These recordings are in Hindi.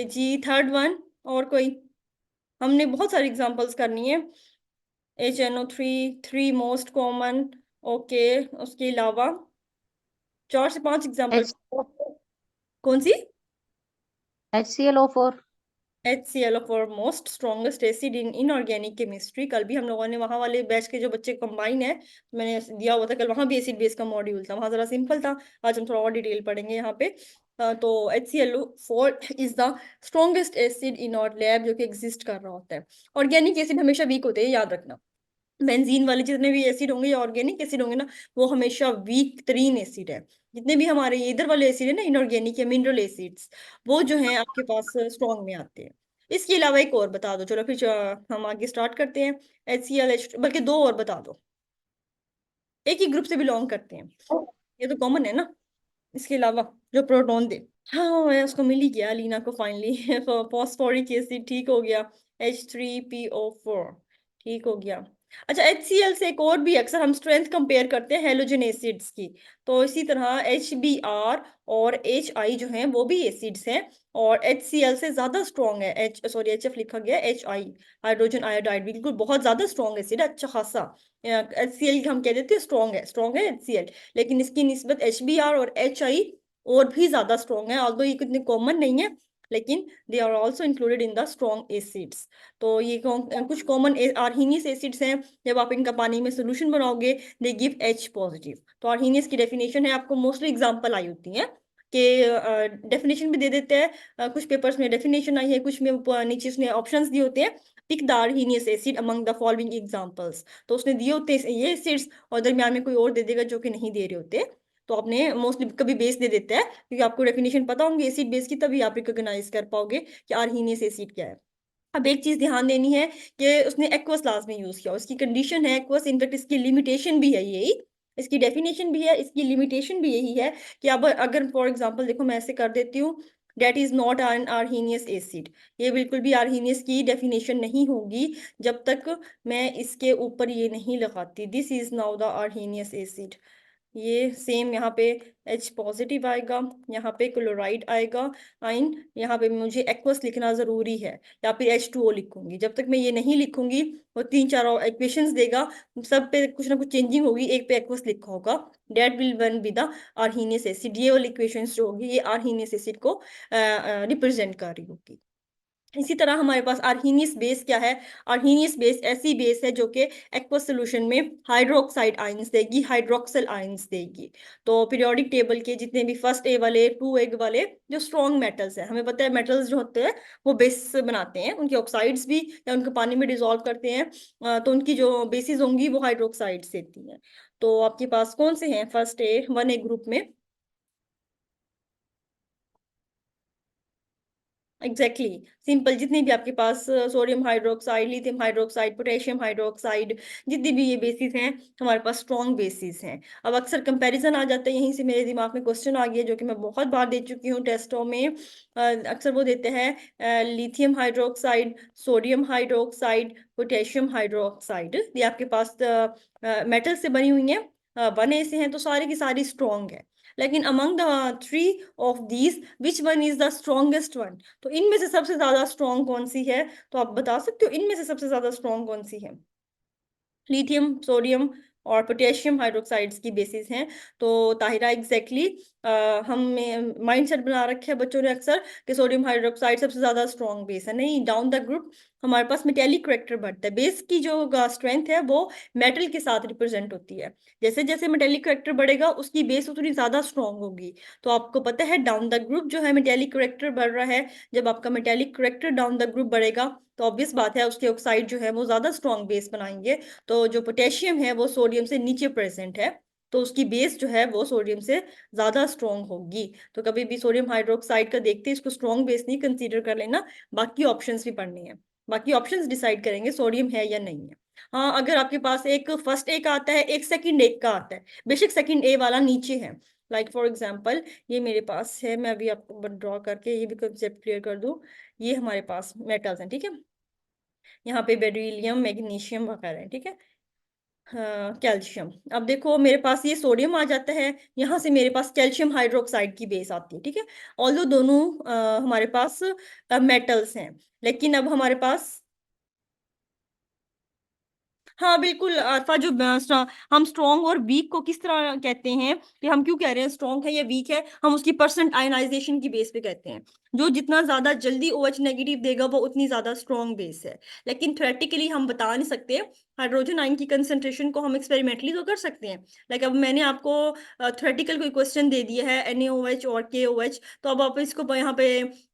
जी थर्ड वन, और कोई? हमने बहुत सारी एग्जांपल्स करनी है। HNO3, three most common. Okay, उसके अलावा 4 से 5 एग्जांपल। एच कौन सी? HClO4। HCl for most strongest acid in inorganic chemistry. कल भी हम लोगों ने वहां वाले बैच के जो बच्चे कंबाइन है, मैंने दिया हुआ था कल, वहां भी एसिड बेस का मॉड्यूल था, वहां जरा सिंपल था। आज हम थोड़ा और डिटेल पढ़ेंगे यहाँ पे। तो HClO4 is the strongest acid in our lab, जो कि एग्जिस्ट कर रहा होता है। ऑर्गेनिक एसिड हमेशा वीक होते हैं, याद रखना। बेंजीन वाले जितने भी एसिड होंगे या ऑर्गेनिक एसिड होंगे ना, वो हमेशा वीक तरीन एसिड है। जितने भी हमारे ये इधर वाले एसिड है ना, इनऑर्गेनिक या मिनरल एसिड्स, वो जो है आपके पास स्ट्रॉन्ग में आते हैं। इसके अलावा एक और बता दो, चलो फिर हम आगे स्टार्ट करते हैं। HCl बल्कि दो और बता दो, एक ही ग्रुप से बिलोंग करते हैं, ये तो कॉमन है ना। इसके अलावा जो प्रोटॉन दे। हाँ, मैं उसको मिल ही गया लीना को फाइनली। फॉस्फोरिक एसिड ठीक हो गया। H3PO4 ठीक हो गया। अच्छा, HCl से एक और भी अक्सर हम स्ट्रेंथ कंपेयर करते हैं हेलोजन एसिड्स की। तो इसी तरह HBr और HI जो हैं वो भी एसिड्स हैं, और HCl से ज्यादा स्ट्रॉन्ग है। HF लिखा गया, HI हाइड्रोजन आयोडाइड, बिल्कुल बहुत ज्यादा स्ट्रॉन्ग एसिड है, अच्छा खासा। HCl हम कह देते हैं स्ट्रॉन्ग है HCl, लेकिन इसकी निस्बत HBr और HI और भी ज्यादा स्ट्रॉन्ग है। ऑल्दो ये कितने कॉमन नहीं है, लेकिन they are also included in the strong acids. तो ये कुछ कॉमन आर्हीनियस एसिड्स हैं। जब आप इनका पानी में सोल्यूशन बनाओगे, दे गिव H पॉजिटिव। तो आर्हीनियस की डेफिनेशन है, आपको मोस्टली एग्जांपल आई होती है कि डेफिनेशन भी दे देते हैं। कुछ पेपर्स में डेफिनेशन आई है, कुछ में नीचे उसने ऑप्शंस दिए होते हैं। Pick the Arrhenius acid among the following examples, तो उसने दिए होते हैं ये एसिड्स, और दरम्यान में कोई और दे देगा जो कि नहीं दे रहे होते। तो आपने मोस्टली कभी बेस दे देता है, क्योंकि आपको डेफिनेशन पता होंगे एसिड बेस की, तभी आप रिकॉग्नाइज कर पाओगे कि आर्हीनियस एसिड क्या है। अब एक चीज ध्यान देनी है कि उसने एक्वस लास्ट में यूज किया, उसकी कंडीशन है एक्वस, इनफैक्ट इसकी लिमिटेशन भी है यही। इसकी डेफिनेशन भी है, इसकी लिमिटेशन भी यही है कि अब अगर फॉर एग्जांपल देखो, मैं ऐसे कर देती हूँ, that is not an Arrhenius acid. ये बिल्कुल भी आर्हीनियस की डेफिनेशन नहीं होगी जब तक मैं इसके ऊपर ये नहीं लगाती, this is now the Arrhenius acid. ये सेम यहाँ पे H पॉजिटिव आएगा, यहाँ पे क्लोराइड आएगा आइन, यहाँ पे मुझे एक्वस लिखना जरूरी है, या फिर H2O लिखूंगी। जब तक मैं ये नहीं लिखूंगी, वो 3 4 इक्वेशंस देगा, सब पे कुछ ना कुछ चेंजिंग होगी, एक पे एक्वस लिखा होगा, that will one be the Arrhenius acid. ये वाली इक्वेशंस जो होगी, ये आर्हीनियस एसिड को रिप्रेजेंट कर रही होगी। इसी तरह हमारे पास आर्हीनियस बेस क्या है? आर्हीनियस बेस ऐसी बेस है जो कि एक्वस सोल्यूशन में हाइड्रोक्साइड आयंस देगी, हाइड्रोक्सिल आयंस देगी। तो पीरियोडिक टेबल के जितने भी फर्स्ट ए वाले, 2 वाले जो स्ट्रॉन्ग मेटल्स हैं, हमें पता है मेटल्स जो होते हैं वो बेस बनाते हैं, उनके ऑक्साइड्स भी, या उनको पानी में डिसॉल्व करते हैं, तो उनकी जो बेसिस होंगी वो हाइड्रोक्साइड्स देती हैं। तो आपके पास कौन से हैं फर्स्ट ए 1A ग्रुप में? एग्जैक्टली सिंपल, जितनी भी आपके पास sodium hydroxide, lithium hydroxide, potassium hydroxide, जितनी भी ये बेसिस हैं, हमारे पास स्ट्रॉन्ग बेसिस हैं। अब अक्सर कंपैरिजन आ जाता है, यहीं से मेरे दिमाग में क्वेश्चन आ गया जो कि मैं बहुत बार दे चुकी हूँ टेस्टों में। अक्सर वो देते हैं lithium hydroxide, sodium hydroxide, potassium hydroxide, ये आपके पास मेटल से बनी हुई हैं, 1A से हैं, तो सारी की सारी स्ट्रॉन्ग है। लेकिन among the 3 of these which one is the strongest one? तो इनमें से सबसे ज्यादा स्ट्रॉन्ग कौन सी है? तो आप बता सकते हो इनमें से सबसे ज्यादा स्ट्रॉन्ग कौन सी है? लिथियम, सोडियम और पोटेशियम हाइड्रोक्साइड्स की बेसिस हैं। तो ताहिरा एग्जैक्टली हम माइंडसेट बना रखे है बच्चों ने अक्सर कि सोडियम हाइड्रोक्साइड सबसे ज्यादा स्ट्रॉन्ग बेस है। नहीं, डाउन द ग्रुप हमारे पास मेटेलिक करेक्टर बढ़ता है, बेस की जो स्ट्रेंथ है वो मेटल के साथ रिप्रेजेंट होती है। जैसे जैसे मेटेलिक करेक्टर बढ़ेगा, उसकी बेस उतनी ज्यादा स्ट्रॉन्ग होगी। तो आपको पता है डाउन द ग्रुप जो है मेटेलिक करेक्टर बढ़ रहा है, जब आपका metallic character down the group बढ़ेगा, तो ऑब्वियस बात है उसके ऑक्साइड जो है वो ज्यादा स्ट्रॉन्ग बेस बनाएंगे। तो जो पोटेशियम है वो सोडियम से नीचे प्रेजेंट है, तो उसकी बेस जो है वो सोडियम से ज्यादा स्ट्रॉन्ग होगी। तो कभी भी सोडियम हाइड्रोक्साइड का देखते इसको स्ट्रॉन्ग बेस नहीं कंसीडर कर लेना, बाकी ऑप्शंस भी पढ़ने हैं, बाकी ऑप्शंस डिसाइड करेंगे सोडियम है या नहीं है। हाँ, अगर आपके पास एक फर्स्ट ए का आता है, एक सेकंड ए का आता है, बेशक सेकंड ए वाला नीचे है, लाइक फॉर एग्जांपल ये मेरे पास है, मैं अभी आपको ड्रॉ करके ये भी कंसेप्ट क्लियर कर दूं। ये हमारे पास मेटल्स हैं, ठीक है, यहाँ पे बेरिलियम, मैग्नीशियम वगैरह है, ठीक है। हाँ, कैल्शियम। अब देखो मेरे पास ये सोडियम आ जाता है, यहाँ से मेरे पास कैल्शियम हाइड्रोक्साइड की बेस आती है, ठीक है। ऑल्दो दोनों हमारे पास मेटल्स हैं, लेकिन अब हमारे पास, हाँ बिल्कुल अल्फा जो हम स्ट्रॉन्ग और वीक को किस तरह कहते हैं, कि हम क्यों कह रहे हैं स्ट्रॉन्ग है या वीक है, हम उसकी परसेंट आयनाइजेशन की बेस पे कहते हैं। जो जितना ज्यादा जल्दी OH नेगेटिव देगा वो उतनी ज्यादा स्ट्रॉन्ग बेस है। लेकिन थ्योरेटिकली हम बता नहीं सकते। हाइड्रोजन आयन की कंसेंट्रेशन को हम एक्सपेरिमेंटली तो कर सकते हैं। लाइक अब मैंने आपको थ्योरेटिकल कोई क्वेश्चन दे दिया है NaOH और KOH, तो अब आप इसको यहाँ पे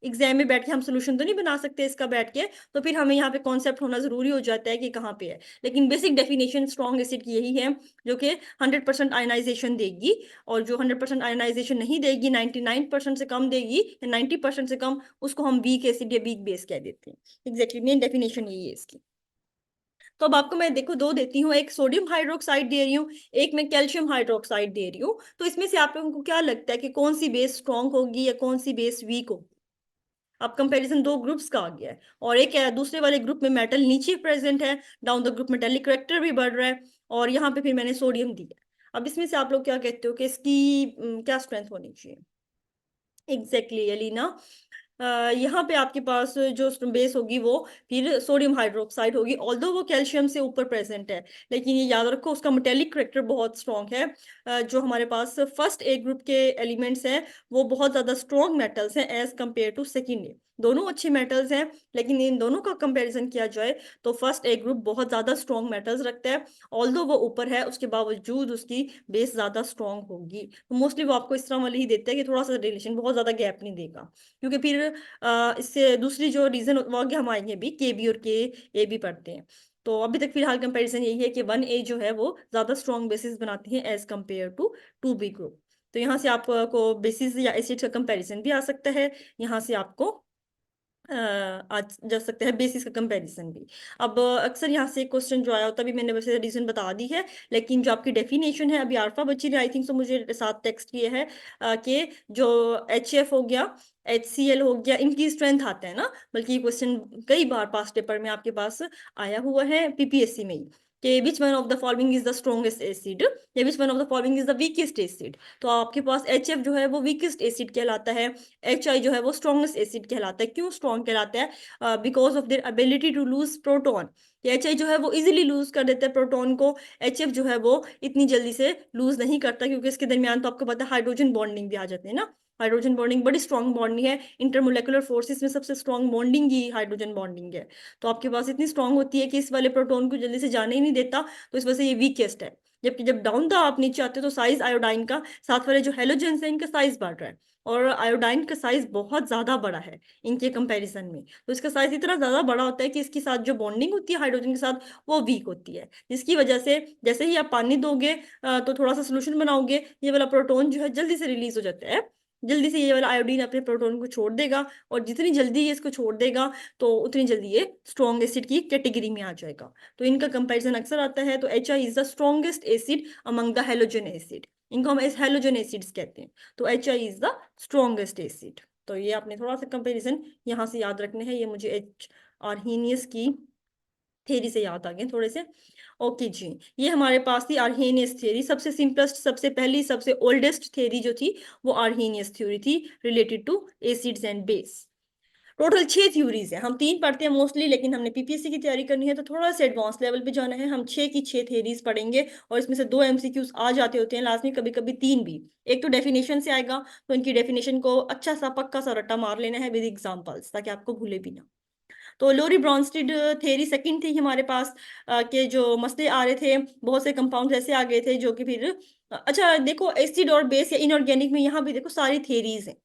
एग्जाम में बैठ के हम सोल्यूशन तो नहीं बना सकते इसका बैठ के। तो फिर हमें यहाँ पे कॉन्सेप्ट होना जरूरी हो जाता है कि कहाँ पे है। लेकिन बेसिक डेफिनेशन स्ट्रॉन्ग एसिड की यही है, जो कि 100% आयनाइजेशन देगी। और जो 100% आयनाइजेशन नहीं देगी, 99% से कम देगी या 90% से कम, उसको हम वीक एसिड या वीक बेस कह देते हैं। एग्जैक्टली मेन डेफिनेशन यही है इसकी। तो अब आपको मैं देखो दो देती हूँ, एक सोडियम हाइड्रोक्साइड दे रही हूँ, एक मैं कैल्शियम हाइड्रोक्साइड दे रही हूँ। तो इसमें से आप लोगों को क्या लगता है कि कौन सी बेस स्ट्रॉन्ग होगी या कौन सी बेस वीक होगी? अब कंपैरिजन दो ग्रुप्स का आ गया है, और एक है दूसरे वाले ग्रुप में मेटल नीचे प्रेजेंट है, down the group metallic character भी बढ़ रहा है, और यहाँ पे फिर मैंने सोडियम दिया। अब इसमें से आप लोग क्या कहते हो कि इसकी क्या स्ट्रेंथ होनी चाहिए? एग्जैक्टली एलिना, यहाँ पे आपके पास जो बेस होगी वो फिर सोडियम हाइड्रोक्साइड होगी, ऑल्दो वो कैल्शियम से ऊपर प्रेजेंट है। लेकिन ये याद रखो उसका मेटेलिक करेक्टर बहुत स्ट्रॉन्ग है। जो हमारे पास फर्स्ट ए ग्रुप के एलिमेंट्स हैं वो बहुत ज्यादा स्ट्रॉन्ग मेटल्स हैं एज कंपेयर टू सेकेंड ए। दोनों अच्छे मेटल्स हैं, लेकिन इन दोनों का कंपैरिजन किया जाए तो फर्स्ट ए ग्रुप बहुत ज्यादा स्ट्रॉन्ग मेटल्स रखता है। ऑल्दो वो ऊपर है, उसके बावजूद उसकी बेस ज्यादा स्ट्रॉन्ग होगी। तो मोस्टली वो आपको इस तरह वाली ही देता है कि थोड़ा सा रिलेशन, बहुत ज्यादा गैप नहीं देगा। क्योंकि फिर इससे दूसरी जो रीजन वो आगे हम आएंगे भी, के बी और के ए भी पढ़ते हैं। तो अभी तक फिलहाल कंपैरिजन यही है कि 1A जो है वो ज्यादा स्ट्रॉन्ग बेसिस बनाती है as compare to 2B group. तो यहाँ से आपको बेसिस या एसिड का कंपैरिजन भी आ सकता है, यहाँ से आपको आज जा सकते हैं बेसिस का कंपैरिजन भी। अब अक्सर यहाँ से क्वेश्चन जो आया होता है, अभी मैंने वैसे रीजन बता दी है, लेकिन जो आपकी डेफिनेशन है, अभी आरफा बच्ची ने आई थिंक सो मुझे साथ टेक्स्ट किए है कि जो HF हो गया, HCl हो गया, इनकी स्ट्रेंथ आता है ना। बल्कि ये क्वेश्चन कई बार पास्ट पेपर में आपके पास आया हुआ है, PPSC में ही, कि which one of the following is the strongest acid या which one of the following is the weakest acid. तो आपके पास HF जो है वो वीकेस्ट एसिड कहलाता है, HI जो है वो स्ट्रॉन्गेस्ट एसिड कहलाता है। क्यों स्ट्रॉन्ग कहलाता है? Because of their ability to lose proton. HI जो है वो इजिली लूज कर देता है प्रोटॉन को, HF जो है वो इतनी जल्दी से लूज नहीं करता, क्योंकि इसके दरमियान तो आपको पता है हाइड्रोजन बॉन्डिंग भी आ जाते हैं ना। हाइड्रोजन बॉन्डिंग बड़ी स्ट्रॉन्ग बॉन्डिंग है, इंटरमोलेकुलर फोर्सेस में सबसे स्ट्रॉन्ग बॉन्डिंग ही हाइड्रोजन बॉन्डिंग है। तो आपके पास इतनी स्ट्रॉन्ग होती है कि इस वाले प्रोटॉन को जल्दी से जाने ही नहीं देता, तो इस वजह से ये वीकेस्ट है। जबकि जब डाउन द आप नीचे आते हो तो साइज आयोडाइन का, साथ वाले जो हेलोजेंस है इनका साइज बढ़ रहा है, और आयोडाइन का साइज बहुत ज्यादा बड़ा है इनके कंपैरिजन में। तो इसका साइज इतना ज्यादा बड़ा होता है कि इसके साथ जो बॉन्डिंग होती है हाइड्रोजन के साथ वो वीक होती है, जिसकी वजह से जैसे ही आप पानी दोगे तो थोड़ा सा सोल्यूशन बनाओगे, ये वाला प्रोटोन जो है जल्दी से रिलीज हो जाता है। जल्दी से ये वाला आयोडीन अपने प्रोटोन को छोड़ देगा, और जितनी जल्दी ये इसको छोड़ देगा तो उतनी जल्दी ये स्ट्रॉन्ग एसिड की कैटेगरी में आ जाएगा। तो इनका कंपैरिजन अक्सर आता है। तो HI is the strongest acid among the halogen acid, इनको हम हेलोजन एसिड्स कहते हैं। तो HI is the strongest acid. तो ये आपने थोड़ा सा कंपैरिजन यहाँ से याद रखने हैं, ये मुझे एच आर्हीनियस की थेरी से याद आ गए थोड़े से। ओके जी, ये हमारे पास थी आर्हेनियस थ्योरी, सबसे सिंपलेस्ट, सबसे पहली, सबसे ओल्डेस्ट थ्योरी जो थी वो आर्हेनियस थ्योरी थी, related to acids and base. Total 6 theories है, हम 3 पढ़ते हैं मोस्टली, लेकिन हमने PPSC की तैयारी करनी है तो थोड़ा सा एडवांस लेवल पे जाना है, हम 6 की 6 थ्योरीज पढ़ेंगे। और इसमें से 2 MCQs आ जाते होते हैं लास्ट में, कभी कभी 3 भी। एक तो डेफिनेशन से आएगा, तो इनकी डेफिनेशन को अच्छा सा पक्का सा रट्टा मार लेना है विद एग्जांपल्स, ताकि आपको भूले भी ना। तो लोरी ब्रॉन्स्टेड थ्योरी सेकंड थी हमारे पास, के जो मसले आ रहे थे, बहुत से कंपाउंड ऐसे आ गए थे जो कि फिर अच्छा देखो एसिड और बेस या इनऑर्गेनिक में यहाँ भी देखो सारी थ्योरीज हैं।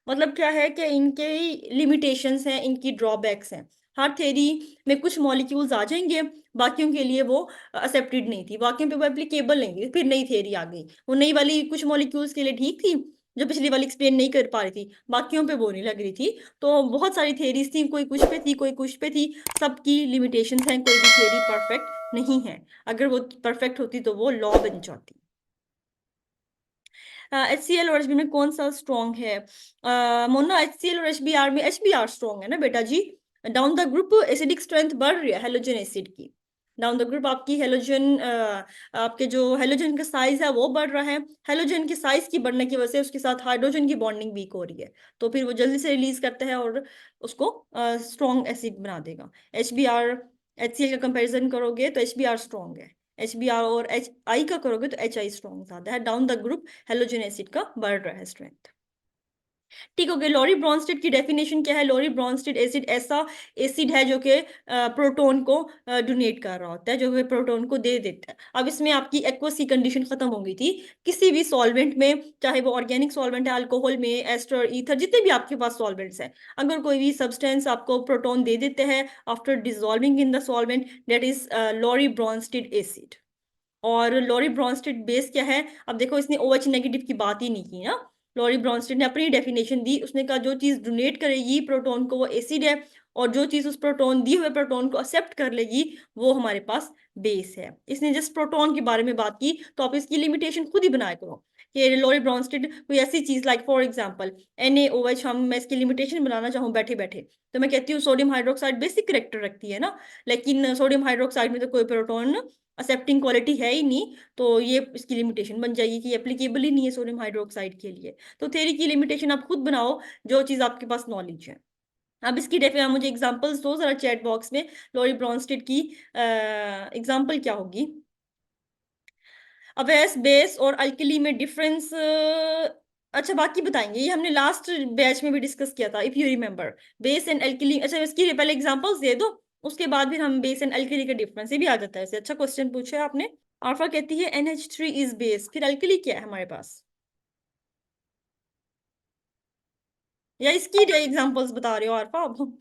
मतलब क्या है कि इनके लिमिटेशंस हैं, इनकी ड्रॉबैक्स हैं। हर थ्योरी में कुछ मॉलिक्यूल्स आ जाएंगे, बाकियों के लिए वो एक्सेप्टेड नहीं थी, बाकियों पे वो एप्लीकेबल नहीं थी, फिर नई थ्योरी आ गई। वो नई वाली कुछ मॉलिक्यूल्स के लिए ठीक थी, जो पिछली वाली एक्सप्लेन नहीं कर पा रही थी, बाकियों पे वो नहीं लग रही थी। तो बहुत सारी थेरीज थी, कोई कुछ पे थी कोई कुछ पे थी, सबकी लिमिटेशंस हैं, कोई भी थेरी परफेक्ट नहीं है। अगर वो परफेक्ट होती तो वो लॉ बन जाती। HCl और HB में कौन सा स्ट्रॉन्ग है? मोना HCl और HBr में HBr स्ट्रॉन्ग है ना बेटा जी। Down the group acidic strength बढ़ रही है हेलोजन एसिड की। डाउन द ग्रुप आपकी हेलोजन, आपके जो हेलोजन का साइज है वो बढ़ रहा है। हेलोजन की साइज की बढ़ने की वजह से उसके साथ हाइड्रोजन की बॉन्डिंग वीक हो रही है, तो फिर वो जल्दी से रिलीज करता है और उसको स्ट्रॉन्ग एसिड बना देगा। HBr HCl का कंपैरिजन करोगे तो HBr स्ट्रॉन्ग है। HBr और HI का करोगे तो HI स्ट्रॉन्ग ज्यादा है। Down the group halogen acid का बढ़ रहा है स्ट्रेंथ। ठीक हो गया। लॉरी ब्रॉन्स्टेड की डेफिनेशन क्या है? लॉरी ब्रॉन्स्टेड एसिड ऐसा एसिड है जो कि प्रोटॉन को डोनेट कर रहा होता है, जो कि प्रोटॉन को दे देता है। अब इसमें आपकी एक्वस की कंडीशन खत्म हो गई थी। किसी भी सॉल्वेंट में, चाहे वो ऑर्गेनिक सॉल्वेंट है, अल्कोहल में, एस्टर, ईथर, जितने भी आपके पास सॉल्वेंट्स हैं, अगर कोई भी सब्सटेंस आपको प्रोटॉन दे देते हैं after dissolving in the solvent, that is Lowry Bronsted acid. और लॉरी ब्रॉन्स्टेड बेस क्या है? अब देखो, इसने OH नेगेटिव की बात ही नहीं की ना। लॉरी ब्रॉन्स्टेड ने अपनी डेफिनेशन दी, उसने कहा जो चीज डोनेट करेगी प्रोटॉन को वो एसिड है, और जो चीज उस प्रोटॉन दिए हुए प्रोटॉन को एक्सेप्ट कर लेगी वो हमारे पास बेस है। इसने जस्ट प्रोटॉन के बारे में बात की, तो आप इसकी लिमिटेशन खुद ही बनाए करो कि लॉरी ब्रॉन्स्टेड कोई ऐसी चीज, लाइक फॉर एग्जांपल NaOH, हम मैं इसकी लिमिटेशन बनाना चाहूँ बैठे बैठे, तो मैं कहती हूँ सोडियम हाइड्रोक्साइड बेसिक करेक्टर रखती है ना, लेकिन सोडियम हाइड्रोक्साइड में तो कोई प्रोटॉन एक्सेप्टिंग क्वालिटी है ही नहीं, तो ये इसकी लिमिटेशन बन जाएगी कि एप्लीकेबल ही नहीं है सोडियम हाइड्रोक्साइड के लिए। तो थ्योरी की लिमिटेशन आप खुद बनाओ, जो चीज आपके पास नॉलेज है। अब इसकी डेफिनेशन मुझे एग्जांपल्स दो जरा चैट बॉक्स में। लॉरी ब्रॉन्स्टेड की एग्जांपल क्या होगी? अब एस बेस और अल्कली में डिफरेंस, अच्छा बाकी बताएंगे, ये हमने लास्ट बैच में भी डिस्कस किया था, if you remember. Base and alkali, अच्छा इसकी पहले एग्जांपल्स दे दो, उसके बाद फिर हम बेस एंड अल्कली का डिफरेंस, ये भी आ जाता है ऐसे। अच्छा क्वेश्चन पूछा है आपने। आल्फा कहती है NH3 इज बेस, फिर अल्कली क्या है हमारे पास? या इसकी एग्जांपल्स बता रहे हो आल्फा आप?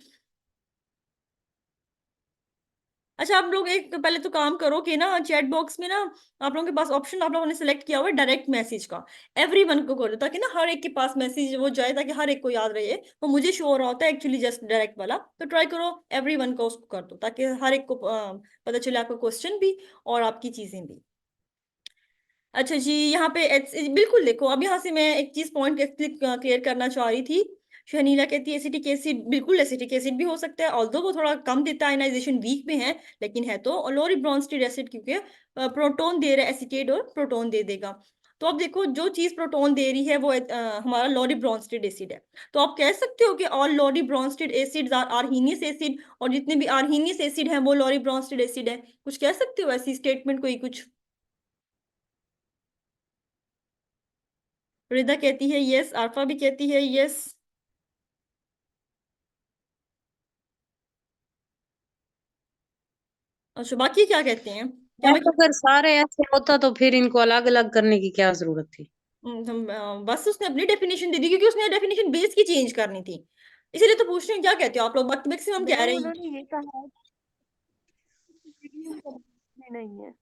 अच्छा, आप लोग एक पहले तो काम करो कि ना चैट बॉक्स में ना, आप लोगों के पास ऑप्शन आप लोगों ने सेलेक्ट किया हुआ है डायरेक्ट मैसेज का। एवरीवन को करो, ताकि ना हर एक के पास मैसेज वो जाए, ताकि हर एक को याद रहे। वो मुझे शो हो रहा होता है एक्चुअली जस्ट डायरेक्ट वाला, तो ट्राई करो एवरीवन को उसको कर दो, ताकि हर एक को पता चले आपका क्वेश्चन भी और आपकी चीजें भी। अच्छा जी, यहाँ पे बिल्कुल देखो, अब यहाँ से मैं एक चीज पॉइंट क्लियर करना चाह रही थी। शनीला कहती है एसिटिक एसिड, बिल्कुल एसिटिक एसिड भी हो सकता है, ऑल्दो वो थोड़ा कम देता है, आयनाइजेशन वीक में है, लेकिन है तो। और लोरी ब्रॉन्स्टेड एसिड क्योंकि प्रोटॉन दे रहा है, एसिटेट और प्रोटॉन दे देगा। तो अब देखो, जो चीज प्रोटॉन दे रही है वो हमारा लोरी ब्रॉन्स्टेड एसिड है। तो आप कह सकते हो कि all Lowry Bronsted acids are Arrhenius acid, और जितने भी आर्हीनियस एसिड हैं वो लोरी ब्रॉन्स्टेड एसिड है। कुछ कह सकते हो ऐसी स्टेटमेंट कोई कुछ? रिदा कहती है यस, आरफा भी कहती है यस। अच्छा, बाकी क्या कहते हैं? क्या मैं यार अगर सारे ऐसे होता तो फिर इनको अलग अलग करने की क्या जरूरत थी। बस उसने अपनी डेफिनेशन दे दी, क्योंकि उसने डेफिनेशन बेस की चेंज करनी थी, इसीलिए तो पूछ रहे हैं क्या कहते हो आप लोग, बाकी मैक्सिमम कह मैम रहे हैं। उन्होंने ये कहा है कि मीडियम को नहीं है,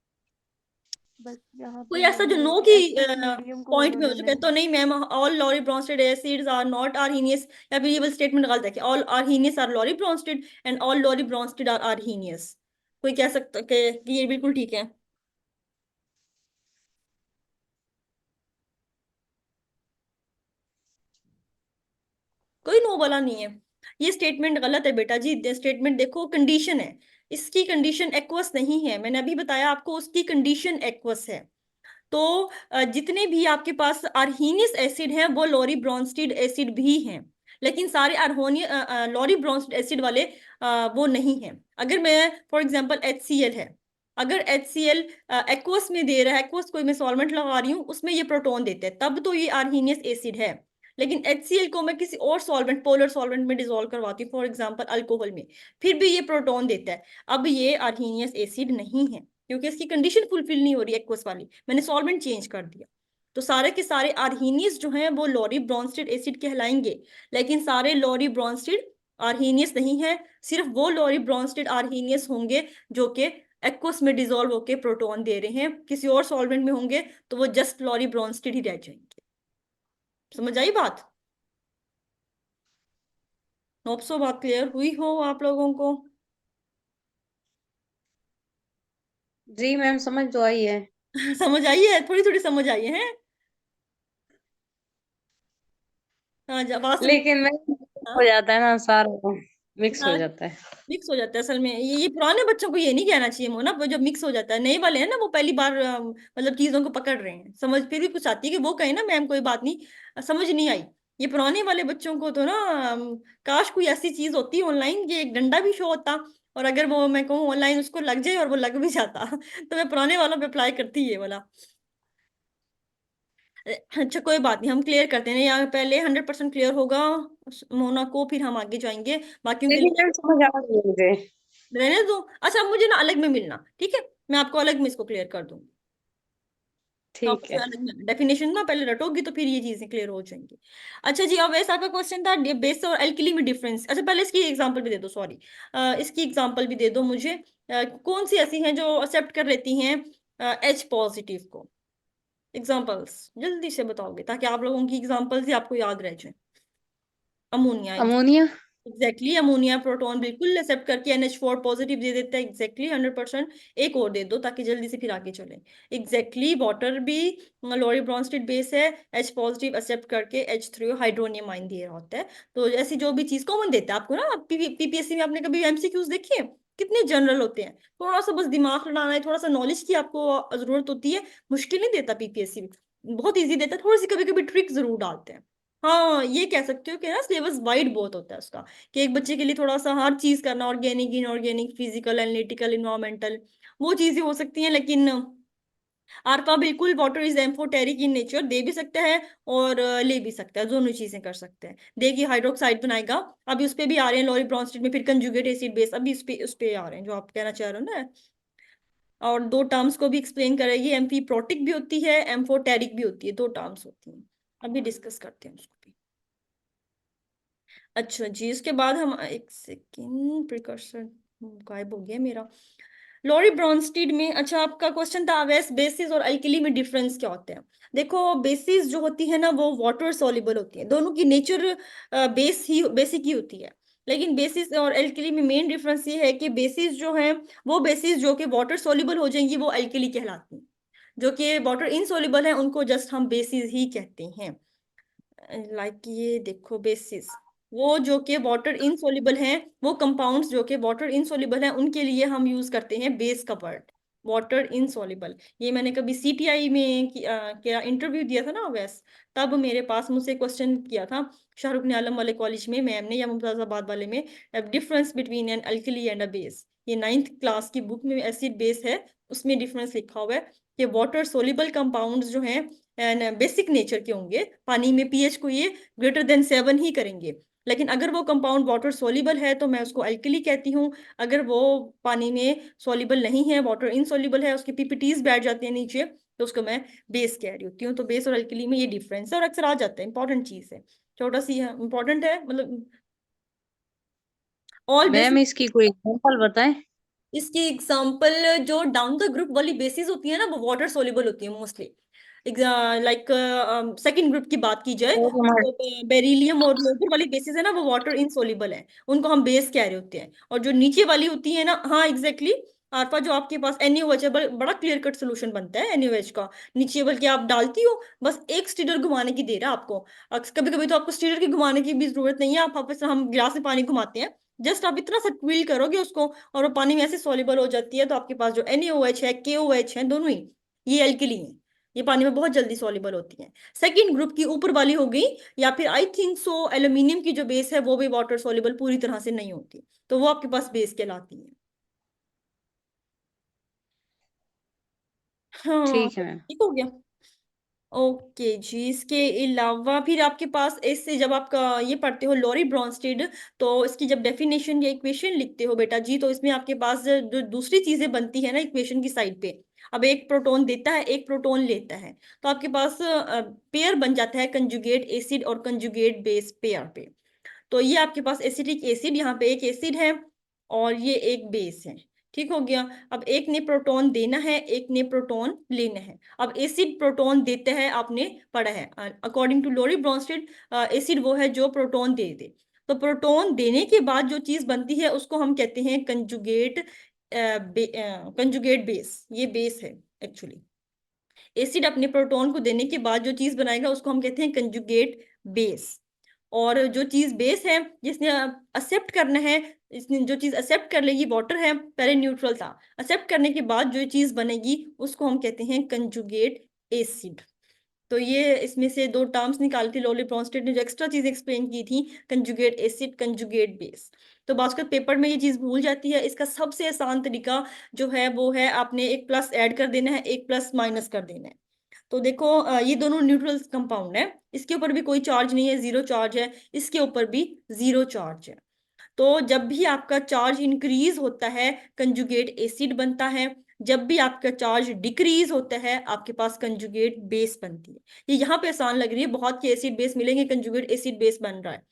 बस यहाँ कोई पे ऐसा जो ये है नो कि की एक्वस मीडियम को पॉइंट में हो उन्होंने चुका है, नहीं। तो नहीं ma'am, all Lowry Bronsted acids are not Arrhenius, या फिर ये वाली स्टेटमेंट गलत है कि all Arrhenius are Lowry Bronsted and all Lowry Bronsted are Arrhenius. कोई कह सकता है कि ये बिल्कुल ठीक है? कोई नो वाला नहीं है। ये स्टेटमेंट गलत है बेटा जी, स्टेटमेंट देखो, कंडीशन है। इसकी कंडीशन एक्वस नहीं है, मैंने अभी बताया आपको, उसकी कंडीशन एक्वस है। तो जितने भी आपके पास आर्हीनियस एसिड हैं वो लॉरी ब्रॉन्स्टेड एसिड भी हैं, लेकिन सारे आर्होनिय लॉरी ब्रॉन्स्टेड एसिड वाले वो नहीं हैं। अगर मैं फॉर एग्जांपल HCl है, अगर HCl एक्वस में दे रहा है, एक्वस कोई मैं सॉल्वेंट लगा रही हूँ उसमें ये प्रोटॉन देते हैं, तब तो ये आर्हीनियस एसिड है। लेकिन HCl को मैं किसी और सॉल्वेंट, पोलर सॉल्वेंट में डिजोल्व करवाती हूँ, फॉर एग्जांपल अल्कोहल में, फिर भी ये प्रोटॉन देता है। अब ये आर्हीनियस एसिड नहीं है, क्योंकि इसकी कंडीशन फुलफिल नहीं हो रही एक्वस वाली, मैंने सॉल्वेंट चेंज कर दिया। तो सारे के सारे आर्हीनियस जो हैं वो लॉरी ब्रॉन्स्टेड एसिड कहलाएंगे, लेकिन सारे लॉरी ब्रॉन्स्टेड आर्हीनियस नहीं है। सिर्फ वो लॉरी ब्रॉन्स्टेड आर्हीनियस होंगे जो कि एक्वस में डिजोल्व होके प्रोटॉन दे रहे हैं, किसी और सॉल्वेंट में होंगे तो वो जस्ट लॉरी ब्रॉन्स्टेड ही रह जाएंगे। समझ आई बात? होप सो बात क्लियर हुई हो आप लोगों को। जी मैम समझ तो आई है। समझ आई है, थोड़ी थोड़ी समझ आई है। हाँ, आवाज से लेकिन मैं हाँ। हो जाता है ना सारा। मिक्स हो जाता है। मिक्स हो जाता है असल में। ये पुराने बच्चों को ये नहीं कहना चाहिए मोना, वो जब मिक्स हो जाता है। नए वाले हैं ना, वो पहली बार मतलब चीजों को पकड़ रहे हैं, समझ फिर भी कुछ आती है कि वो कहे ना मैम कोई बात नहीं, समझ नहीं आई। ये पुराने वाले बच्चों को तो ना काश कोई ऐसी चीज होती ऑनलाइन कि एक डंडा भी शो होता, और अगर वो मैं कहूँ ऑनलाइन उसको लग जाए और वो लग भी जाता तो मैं पुराने वालों पे अप्लाई करती ये वाला। अच्छा कोई बात नहीं, हम क्लियर करते हैं यहाँ पहले 100% क्लियर होगा मोना को, फिर हम आगे जाएंगे बाकियों के लेकिन लिए। मैम समझ आ रही है मुझे। रहने दो। अच्छा मुझे ना अलग में मिलना, ठीक है, मैं आपको अलग में इसको क्लियर कर दूंगी। ठीक टॉपिक है। अलग में डेफिनेशन ना पहले रटोगी तो फिर ये चीजें क्लियर हो जाएंगी। अच्छा जी, अब वैसे आपका क्वेश्चन था बेस और एल्कली में डिफरेंस। अच्छा पहले इसकी एग्जांपल भी दे दो, सॉरी, इसकी एग्जांपल भी दे दो मुझे। कौन सी ऐसी हैं जो एक्सेप्ट कर लेती हैं एच पॉजिटिव को? एग्जांपल्स जल्दी से बताओगे ताकि आप लोगों की एग्जांपल्स ही आपको याद रह जाए। Ammonia, ammonia. Exactly ammonia proton बिल्कुल एक्सेप्ट करके NH4 पॉजिटिव दे देता है, एग्जैक्टली 100%। एक और दे दो ताकि जल्दी से फिर आगे चले। एग्जैक्टली वाटर भी लोरी ब्रॉन्स्टेड बेस है, H पॉजिटिव एक्सेप्ट करके H3 हाइड्रोनियम आइन दिया होता है। तो ऐसी जो भी चीज कॉमन देता है आपको ना, पीपीएससी में आपने कभी MCQs देखी है? कितने जनरल होते हैं, थोड़ा सा बस दिमाग लड़ाना है, थोड़ा सा नॉलेज की आपको जरूरत होती है। मुश्किल नहीं देता पीपीएससी, बहुत इजी देता है, थोड़ी सी कभी कभी ट्रिक जरूर डालते हैं। हाँ ये कह सकते हो कि ना सिलेबस वाइड बहुत होता है उसका, कि एक बच्चे के लिए थोड़ा सा हर चीज करना, organic inorganic physical analytical environmental, वो चीजें हो सकती हैं। लेकिन आरपा बिल्कुल water is amphoteric in nature, दे भी सकता है और ले भी सकता है, दोनों चीजें कर सकते हैं। देखिए हाइड्रोक्साइड बनाएगा, अभी उस पे भी आ रहे हैं लॉरी ब्रॉन्स्टेड में, फिर कंजुगेट एसिड बेस अभी उस पे आ रहे हैं जो आप कहना चाह रहे हो ना। और दो टर्म्स को भी एक्सप्लेन करेगी, एम्फीप्रोटिक भी होती है, एम्फोटेरिक भी होती है, दो टर्म्स होती हैं, अभी डिस्कस करते हैं उसको भी। अच्छा जी, इसके बाद हम एक सेकेंड, प्रिकॉशन गायब हो गया मेरा। लॉरी ब्रॉन्स्टीड में, अच्छा आपका क्वेश्चन था अवेस बेसिस और अल्कली में डिफरेंस क्या होते हैं? देखो बेसिस जो होती है ना वो वाटर सॉल्युबल होती है, दोनों की नेचर बेसिक ही होती है। लेकिन बेसिस और अल्कली में मेन डिफरेंस ये है कि बेसिस जो है, वो बेसिस जो कि वाटर सॉल्युबल हो जाएंगी वो अल्कली कहलाती हैं, जो कि वाटर इनसॉल्युबल है उनको जस्ट हम बेसिस ही कहते हैं। ये देखो बेसिस, वो जो कि वाटर इनसोल्युबल हैं, वो कंपाउंड्स जो कि वाटर इनसोल्युबल हैं उनके लिए हम यूज करते हैं बेस का वर्ड, वाटर इनसोल्युबल। ये मैंने कभी CTI में क्या इंटरव्यू दिया था ना वैस, तब मेरे पास मुझसे क्वेश्चन किया था शाहरुख ने आलम वाले कॉलेज में मैम ने, या मुमताजाबाद वाले में, difference between an alkali and a base. ये 9th क्लास की बुक में एसिड बेस है, उसमें डिफरेंस लिखा हुआ है कि वाटर सोल्युबल कंपाउंड्स जो हैं एंड बेसिक नेचर के होंगे, पानी में pH को ये >7 ही करेंगे। लेकिन अगर वो कंपाउंड वाटर सोल्यूबल है तो मैं उसको अल्कली कहती हूँ। अगर वो पानी में सोल्यूबल नहीं है, वाटर इनसोल्यूबल है, उसके पीपीटीज बैठ जाते हैं नीचे, तो उसको मैं बेस कह रही होती हूँ। तो बेस और अल्कली में ये डिफरेंस है और अक्सर आ जाता है, इंपॉर्टेंट चीज है, छोटा सी है, इंपॉर्टेंट है मतलब। ऑल मैम बेसिस, इसकी कोई एग्जांपल बताएं। इसकी एग्जांपल जो डाउन द ग्रुप वाली बेसिस होती है ना वो वाटर सोल्यूबल होती है मोस्टली। लाइक सेकंड ग्रुप की बात की जाए और हमारे तो बेरिलियम और लोबर वाली बेसिस है ना वो वाटर इनसोल्यूबल है, उनको हम बेस कह रहे होते हैं। और जो नीचे वाली होती है ना, हाँ एग्जैक्टली आरपा, जो आपके पास NaOH है, बड़ा क्लियर कट सोल्यूशन बनता है NaOH का नीचे, बल्कि आप डालती हो बस एक स्टीरर घुमाने की देर है आपको। कभी कभी तो आपको स्टीरर की घुमाने की भी जरूरत नहीं है, आप वापस हम गिलास में पानी घुमाते हैं, जस्ट आप इतना सा ट्विल करोगे उसको और वो पानी में ऐसे सॉल्युबल हो जाती है, तो आपके पास जो NaOH है KOH है दोनों ही ये अल्कली हैं, ये पानी में बहुत जल्दी सॉल्युबल होती हैं। सेकंड ग्रुप की ऊपर वाली हो गई, या फिर आई थिंक सो एल्यूमिनियम की जो बेस है वो भी वाटर सॉल्युबल पूरी तरह से नहीं होती, तो वो आपके पास बेस कहलाती है। हाँ ठीक है मैम। ठीक हो गया। ओके जी, इसके अलावा फिर आपके पास इससे जब आपका ये पढ़ते हो लॉरी ब्रॉन्स्टेड, तो इसकी जब डेफिनेशन या इक्वेशन लिखते हो बेटा जी, तो इसमें आपके पास जो दूसरी चीजें बनती है ना इक्वेशन की साइड पे, अब एक प्रोटॉन देता है एक प्रोटॉन लेता है, तो आपके पास पेयर बन जाता है कंजुगेट एसिड और कंजुगेट बेस पेयर पे। तो ये आपके पास एसिटिक एसिड, यहाँ पे एक एसिड है और ये एक बेस है, ठीक हो गया। अब एक ने प्रोटॉन देना है एक ने प्रोटॉन लेना है। अब एसिड प्रोटॉन देता है, आपने पढ़ा है according to Lowry Bronsted, acid वो है जो प्रोटॉन दे दे। तो प्रोटॉन देने के बाद जो चीज बनती है उसको हम कहते हैं कंजुगेट बेस, ये बेस है एक्चुअली। एसिड अपने प्रोटॉन को देने के बाद जो चीज बनाएगा उसको हम कहते हैं कंजुगेट बेस। और जो चीज बेस है, जिसने एक्सेप्ट करना है, इसने जो चीज एक्सेप्ट कर लेगी, वाटर है, पहले न्यूट्रल था, एक्सेप्ट करने के बाद जो चीज बनेगी उसको हम कहते हैं कंजुगेट एसिड। तो ये इसमें से दो टर्म्स निकाली थी लॉली ब्रॉन्स्टेड ने, जो एक्स्ट्रा चीज एक्सप्लेन की थी, कंजुगेट एसिड, कंजुगेट बेस। तो बास्केट पेपर में ये चीज भूल जाती है। इसका सबसे आसान तरीका जो है वो है, आपने एक प्लस ऐड कर देना है, एक प्लस माइनस कर देना है। तो देखो ये दोनों न्यूट्रल कंपाउंड है, इसके ऊपर भी कोई चार्ज नहीं है, जीरो चार्ज है, इसके ऊपर भी जीरो चार्ज है। तो जब भी आपका चार्ज इंक्रीज होता है कंजुगेट एसिड बनता है, जब भी आपका चार्ज डिक्रीज होता है आपके पास कंजुगेट बेस बनती है। ये यहाँ पे आसान लग रही है, बहुत के एसिड बेस मिलेंगे, कंजुगेट एसिड बेस बन रहा है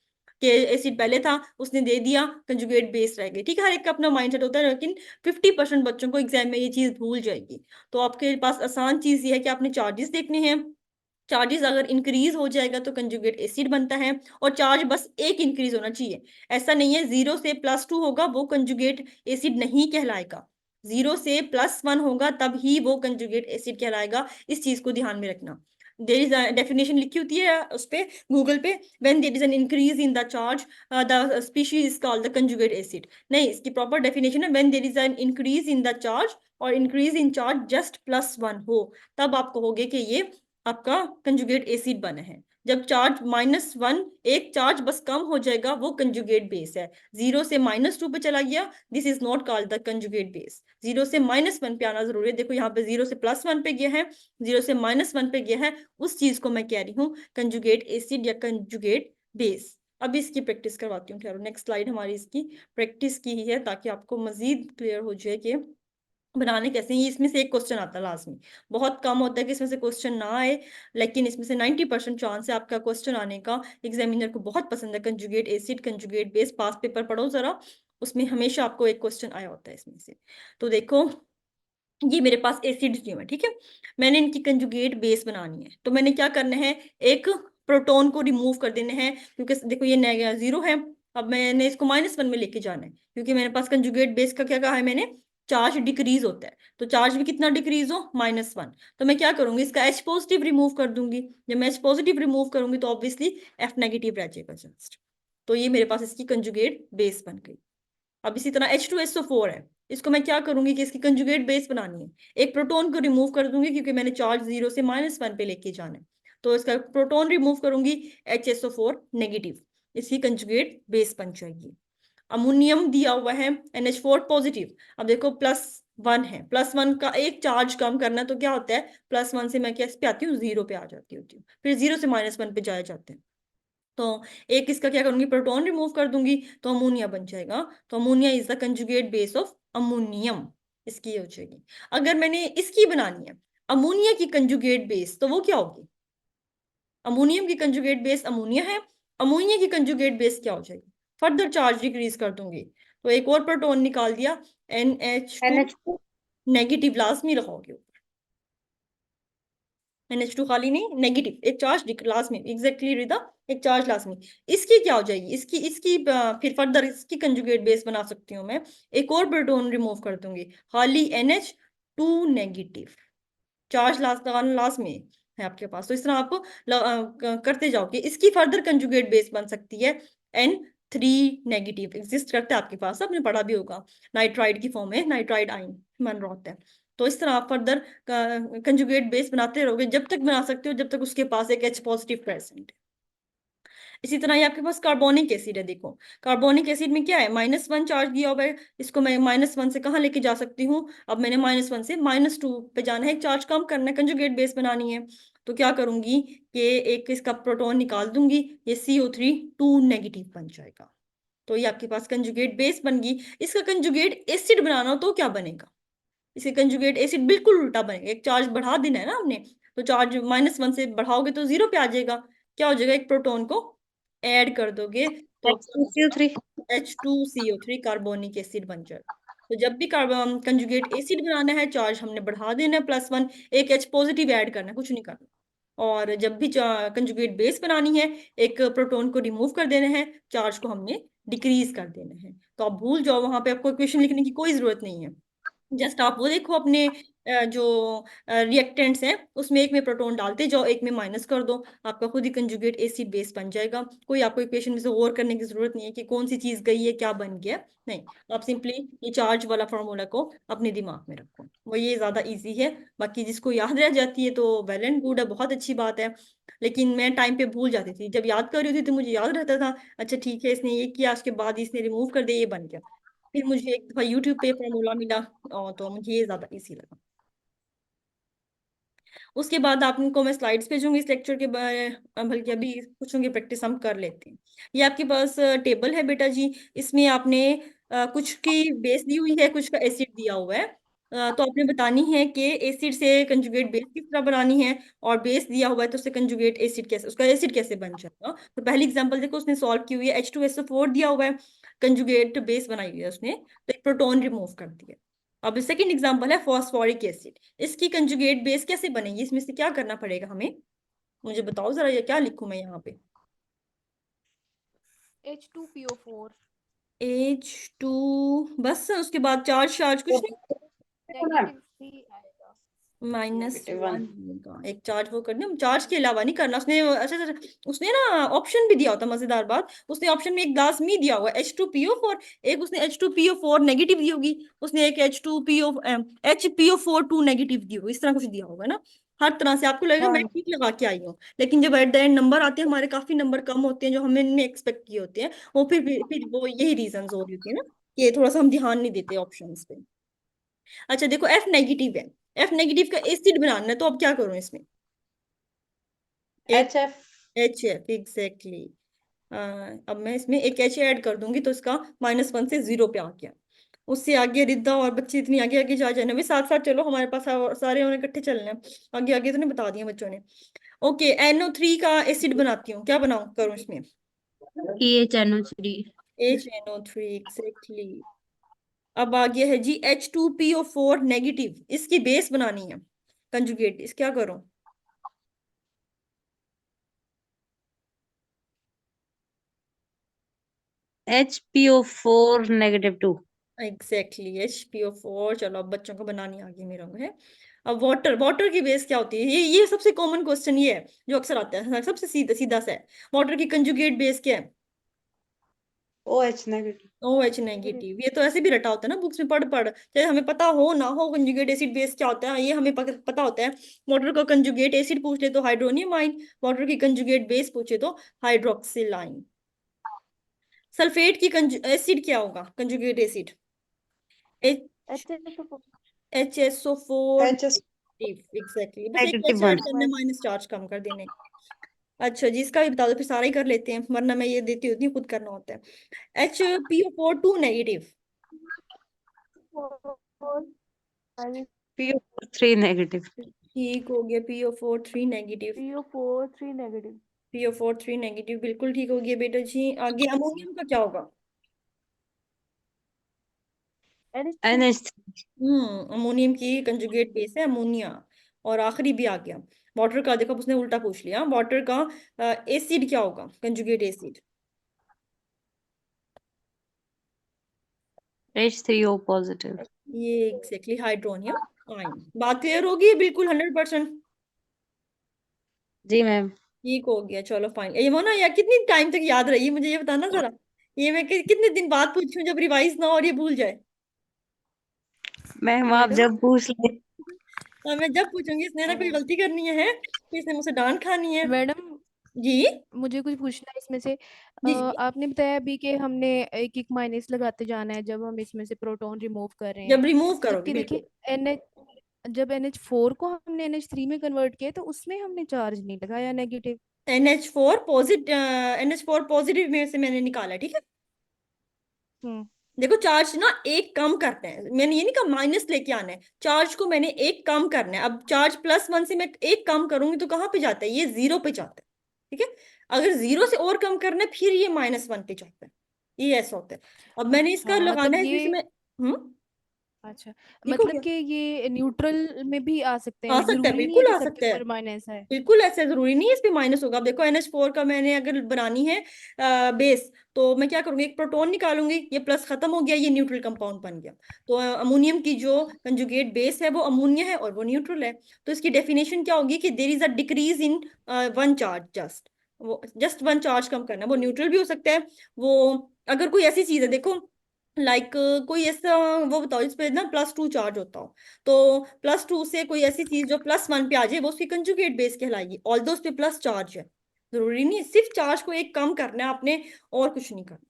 कि एसिड पहले था उसने दे दिया, कंजुगेट बेस रह गई। ठीक है, हर एक का अपना माइंडसेट होता है, लेकिन 50% बच्चों को एग्जाम में ये चीज भूल जाएगी। तो आपके पास आसान चीज ये है कि आपने चार्जेस देखने हैं, चार्जेस अगर इंक्रीज हो जाएगा तो कंजुगेट एसिड बनता है, और चार्ज बस एक इंक्रीज होना चाहिए। ऐसा नहीं है 0 से +2 होगा वो कंजुगेट एसिड नहीं कहलाएगा, 0 से +1 होगा तब ही वो कंजुगेट एसिड कहलाएगा। इस चीज को ध्यान में रखना। देर इज डेफिनेशन लिखी होती है उस पे, गूगल पे, when there is an increase in the charge the species is called the conjugate acid. नहीं, इसकी प्रॉपर डेफिनेशन है when there is an increase in the charge, और इंक्रीज इन चार्ज जस्ट +1 हो, तब आप कहोगे कि ये आपका कंजुगेट एसिड बना है। जब चार्ज -1, एक चार्ज बस कम हो जाएगा, वो कंजुगेट बेस है। 0 से -2 पे चला गया, this is not called the conjugate base. 0 से -1 पे आना जरूरी है। देखो यहाँ पे 0 से +1 पे गया है, 0 से -1 पे गया है, उस चीज को मैं कह रही हूँ कंजुगेट एसिड या कंजुगेट बेस। अब इसकी प्रैक्टिस करवाती हूँ, ठहरो, नेक्स्ट स्लाइड हमारी इसकी प्रैक्टिस की ही है, ताकि आपको मजीद क्लियर हो जाए कि बनाने कैसे हैं। ये इसमें से एक क्वेश्चन आता है लाजमी, बहुत कम होता है कि इसमें से क्वेश्चन ना आए, लेकिन इसमें से 90% चांस है आपका क्वेश्चन आने का। एग्जामिनर को बहुत पसंद है कंजुगेट एसिड, कंजुगेट बेस। पास पेपर पढ़ो जरा, उसमें हमेशा आपको एक क्वेश्चन आया होता है इसमें से। तो देखो, ये मेरे पास एसिड जो है, ठीक है, मैंने इनकी कंजुगेट बेस बनानी है, तो मैंने क्या करना है, एक प्रोटॉन को रिमूव कर देना है, क्योंकि देखो ये 0 है। अब मैंने इसको -1 में लेके जाना है, क्योंकि मेरे पास कंजुगेट बेस का क्या कहा है मैंने, चार्ज डिक्रीज होता है, तो चार्ज भी कितना डिक्रीज हो, -1। तो मैं क्या करूंगी, इसका H पॉजिटिव रिमूव कर दूंगी। जब मैं H पॉजिटिव रिमूव करूंगी तो ऑब्वियसली F नेगेटिव रह जाएगा जस्ट। तो ये मेरे पास इसकी कंजुगेट बेस बन गई। अब इसी तरह H2SO4 है, इसको मैं क्या करूंगी कि इसकी कंजुगेट बेस बनानी है, एक प्रोटॉन को रिमूव कर दूंगी, क्योंकि मैंने चार्ज 0 से -1 पे लेके जाना है। तो इसका प्रोटॉन रिमूव करूंगी, HSO4 नेगेटिव, इसकी कंजुगेट बेस बन जाएगी। अमोनियम दिया हुआ है NH4 पॉजिटिव। अब देखो +1 है, +1 का एक चार्ज कम करना है, तो क्या होता है, +1 से मैं किस पे आती हूँ, 0 पे आ जाती होती हूँ, फिर 0 से -1 पे जाया जाते हैं। तो एक इसका क्या करूंगी, प्रोटॉन रिमूव कर दूंगी, तो अमोनिया बन जाएगा। तो ammonia is the conjugate base of ammonium, इसकी हो जाएगी। अगर मैंने इसकी बनानी है अमोनिया की कंजुगेट बेस, तो वो क्या होगी, अमोनियम की कंजुगेट बेस अमोनिया है, अमोनिया की कंजुगेट बेस क्या हो जाएगी, फर्दर चार्ज डिक्रीज कर दूंगी, तो एक और प्रोटॉन निकाल दिया, NH2 NH2 नेगेटिव लाजमी रखोगे, NH2 खाली नहीं, नेगेटिव, एक चार्ज लाजमी, एग्जैक्टली रिदा, एक चार्ज लाजमी। इसकी क्या हो जाएगी, इसकी इसकी फिर फर्दर इसकी कंजुगेट बेस बना सकती हूँ मैं, एक और प्रोटॉन रिमूव कर दूंगी, खाली NH2 नेगेटिव, चार्ज लगाना लाजमी है आपके पास। तो इस तरह आप करते जाओगे, इसकी फर्दर कंजुगेट बेस बन सकती है N3 नेगेटिव, एग्जिस्ट करता है आपके पास, आपने पढ़ा भी होगा, नाइट्राइड की फॉर्म में नाइट्राइड आयन बन रहा होता है। तो इस तरह आप फर्दर कंजुगेट बेस बनाते रहोगे, जब तक बना सकते हो जब तक उसके पास एक H पॉजिटिव प्रेजेंट है। इसी तरह ये आपके पास कार्बोनिक एसिड है, देखो कार्बोनिक एसिड में क्या है, -1 चार्ज दिया हुआ है, इसको मैं -1 से कहाँ लेके जा सकती हूँ, अब मैंने -1 से -2 पे जाना है, एक चार्ज कम करना है, कंजुगेट बेस बनानी है। तो क्या करूंगी कि एक इसका प्रोटॉन निकाल दूंगी, ये CO3 2 नेगेटिव बन जाएगा। तो ये आपके पास कंजुगेट बेस बन गई। इसका कंजुगेट एसिड बनाना हो तो क्या बनेगा, इसके कंजुगेट एसिड बिल्कुल उल्टा बनेगा, एक चार्ज बढ़ा देना है ना हमने, तो चार्ज -1 से बढ़ाओगे तो 0 पे आ जाएगा, क्या हो जाएगा, एक प्रोटॉन को ऐड कर दोगे तो H2CO3 H2CO3 कार्बोनिक एसिड बन जाएगा। तो जब भी कार्बन कंजुगेट एसिड बनाना है, चार्ज हमने बढ़ा देना है +1, एक H पॉजिटिव ऐड करना है, कुछ नहीं करना। और जब भी कंजुगेट बेस बनानी है, एक प्रोटॉन को रिमूव कर देना है, चार्ज को हमने डिक्रीज कर देना है। तो आप भूल जाओ, वहां पे आपको इक्वेशन लिखने की कोई जरूरत नहीं है, जस्ट आप वो देखो अपने जो रिएक्टेंट्स हैं उसमें एक में प्रोटॉन डालते जाओ, एक में माइनस कर दो, आपका खुद ही कंजुगेट एसिड बेस बन जाएगा। कोई आपको इक्वेशन में से गौर करने की जरूरत नहीं है कि कौन सी चीज गई है क्या बन गया, नहीं, आप सिंपली ये चार्ज वाला फॉर्मूला को अपने दिमाग में रखो, वो ये ज्यादा इजी है। बाकी जिसको याद रह जाती है तो वेल एंड गुड है, बहुत अच्छी बात है। लेकिन मैं टाइम पे भूल जाती थी, जब याद कर रही थी तो मुझे याद रहता था, अच्छा ठीक है इसने ये किया, उसके बाद इसने रिमूव कर दिया, ये बन गया। फिर मुझे एक दफा यूट्यूब पे फॉर्मूला मिला, और तो मुझे ये ज्यादा इजी लगा। उसके बाद आपको मैं स्लाइड्स भेजूंगी इस लेक्चर के बारे, बल्कि अभी पूछूंगी, प्रैक्टिस हम कर लेते हैं। ये आपके पास टेबल है बेटा जी, इसमें आपने कुछ की बेस दी हुई है, कुछ का एसिड दिया हुआ है। तो आपने बतानी है कि एसिड से कंजुगेट बेस किस तरह बनानी है, और बेस दिया हुआ है तो उससे कंजुगेट एसिड कैसे, उसका एसिड कैसे बन जाएगा। तो पहली एग्जांपल देखो उसने सॉल्व की हुई है, H2SO4 दिया हुआ है, कंजुगेट बेस बनाई हुई है उसने, तो एक प्रोटॉन रिमूव कर दिया। अब सेकंड एग्जांपल है फॉस्फोरिक एसिड, इसकी कंजुगेट बेस कैसे बनेगी, इसमें से क्या करना पड़ेगा हमें, मुझे बताओ जरा, ये क्या लिखूं मैं यहाँ पे। H2PO4 H2, बस उसके बाद चार्ज चार्ज कुछ नहीं, -3 आएगा। -1 -1। का एक चार्ज वो करना, चार्ज के अलावा नहीं करना उसने, अच्छा अच्छा, उसने ना ऑप्शन भी दिया होता, मजेदार बात, उसने ऑप्शन में एक लाजमी दिया हुआ H2PO4, एक उसने H2PO4 नेगेटिव दी होगी, उसने एक HPO4 2 नेगेटिव दी होगी, इस तरह कुछ दिया होगा ना। हर तरह से आपको लगेगा मैं हाँ। ठीक लगा के आई हूँ, लेकिन जब एट द एंड नंबर आते हैं हमारे काफी नंबर कम होते हैं जो हमने इनमें एक्सपेक्ट किए होते हैं, वो फिर वो यही रीजन हो रही होती है ना, कि थोड़ा सा हम ध्यान नहीं देते ऑप्शंस पे। अच्छा देखो F नेगेटिव है, F नेगेटिव का एसिड बनाना है, तो अब क्या करूं इसमें, एक HF। HF exactly. अब मैं इसमें एक H ऐड कर दूंगी तो इसका -1 से 0 पे आ गया। उससे आगे रिद्धा और बच्चे इतनी आगे आगे जा जाने, भी साथ साथ चलो, हमारे पास सारे उन्हें इकट्ठे चलने हैं, आगे आगे तो नहीं बता दिया बच्चों ने। ओके NO3 का एसिड बनाती हूँ, क्या बनाऊं करूँ इसमें, EHNO3। HNO3 exactly. अब आ गया है जी H2PO4 नेगेटिव, इसकी बेस बनानी है, कंजुगेट इस क्या करूं, HPO4 -2। एग्जैक्टली H PO4, चलो अब बच्चों को बनानी आ गई मेरा है। अब वाटर, वाटर की बेस क्या होती है, ये सबसे कॉमन क्वेश्चन ये है जो अक्सर आता है, सबसे सीधा सीधा सा है, वाटर की कंजुगेट बेस क्या है, OH-। OH negative. नेगेटिव। ये तो ऐसे भी रटा होता है ना बुक्स में पढ़ पढ़, चाहे हमें पता हो ना हो कंजुगेट एसिड बेस क्या होता है, ये हमें पता होता है। वाटर का कंजुगेट एसिड पूछ ले तो हाइड्रोनियम आइन, वाटर की कंजुगेट बेस पूछे तो हाइड्रोक्सिल आइन। सल्फेट की एसिड क्या होगा, conjugate acid HSO4 HSO4 HS exactly, बस एक नेगेटिव एच बन। ऐड करना है, माइनस चार्ज कम कर देने। अच्छा जी इसका भी बता दो, फिर सारा ही कर लेते हैं, वरना मैं ये देती होती हूँ खुद करना होता है। HPO4 2 नेगेटिव, -3 PO3 ठीक हो गया, PO4 3 negative, PO4 3 negative PO4 3 negative बिल्कुल ठीक हो गया बेटा जी। आगे अमोनियम का क्या होगा, NH3 NH3। अमोनियम की कंजुगेट बेस है अमोनिया। और आखिरी भी आ गया, वाटर का, देखो अब उसने उल्टा पूछ लिया, वाटर का एसिड क्या होगा, कंजुगेट एसिड, H3O+। ये एग्जैक्टली हाइड्रोनियम आयन। बात क्लियर होगी बिल्कुल 100%, जी मैम। ठीक हो गया, चलो फाइन। ये मोना यार कितनी टाइम तक याद रही, मुझे ये बताना जरा, ये मैं कितने दिन बाद पूछूं जब रिवाइज ना हो और ये भूल जाए। मैम आप मैडम जब पूछ ले। मैं जब पूछूंगी इसने ना कोई गलती करनी है तो इसने मुझसे डांट खानी है। मैडम जी मुझे कुछ पूछना है इसमें से। जी जी। आपने बताया अभी कि हमने एक एक माइनस लगाते जाना है जब हम इसमें से प्रोटॉन रिमूव कर रहे हैं। जब रिमूव करोगे जबकि बिल्कुल, देखिए एन जब NH4 को हमने NH3 में कन्वर्ट किया तो उसमें हमने चार्ज नहीं लगाया नेगेटिव। NH4 पॉजिटिव में से मैंने निकाला, ठीक है। हम्म। देखो चार्ज ना एक कम करते हैं, मैंने ये नहीं कहा माइनस लेके आना है, चार्ज को मैंने एक कम करना है। अब चार्ज +1 से मैं एक कम करूंगी तो कहाँ पे जाता है, ये 0 पे जाता है, ठीक है। अगर 0 से और कम करना है फिर ये -1 पे जाता है, ये ऐसा होता है। अब मैंने इसका अच्छा लगाना मतलब है ये जैसे मैं, हम्म अच्छा, ठीक हो मतलब गया। कि ये न्यूट्रल में भी आ सकते आ हैं, सकता है, जरूरी नहीं है बिल्कुल कि आ सबके सकता है। ऊपर माइनस है। बिल्कुल ऐसे जरूरी नहीं है इस पे माइनस होगा। अब देखो NH4 का मैंने अगर बनानी है बेस, तो मैं क्या करूंगी, एक प्रोटॉन निकालूंगी, ये प्लस खत्म हो गया, ये न्यूट्रल कंपाउंड बन गया। तो अमोनियम की जो कंजुगेट बेस है वो अमोनिया है और वो न्यूट्रल है। तो इसकी डेफिनेशन क्या होगी कि there is a decrease in one charge, just वो जस्ट वन चार्ज कम करना है। वो न्यूट्रल भी हो सकता है। वो अगर कोई ऐसी चीज है देखो, लाइक कोई ऐसा, वो बताओ इस पे ना +2 चार्ज होता हो, तो +2 से कोई ऐसी चीज जो +1 पे आ जाए वो उसकी कंजुगेट बेस कहलाएगी, ऑल्दो उस पे प्लस चार्ज है। जरूरी नहीं है, सिर्फ चार्ज को एक कम करना है आपने, और कुछ नहीं करना।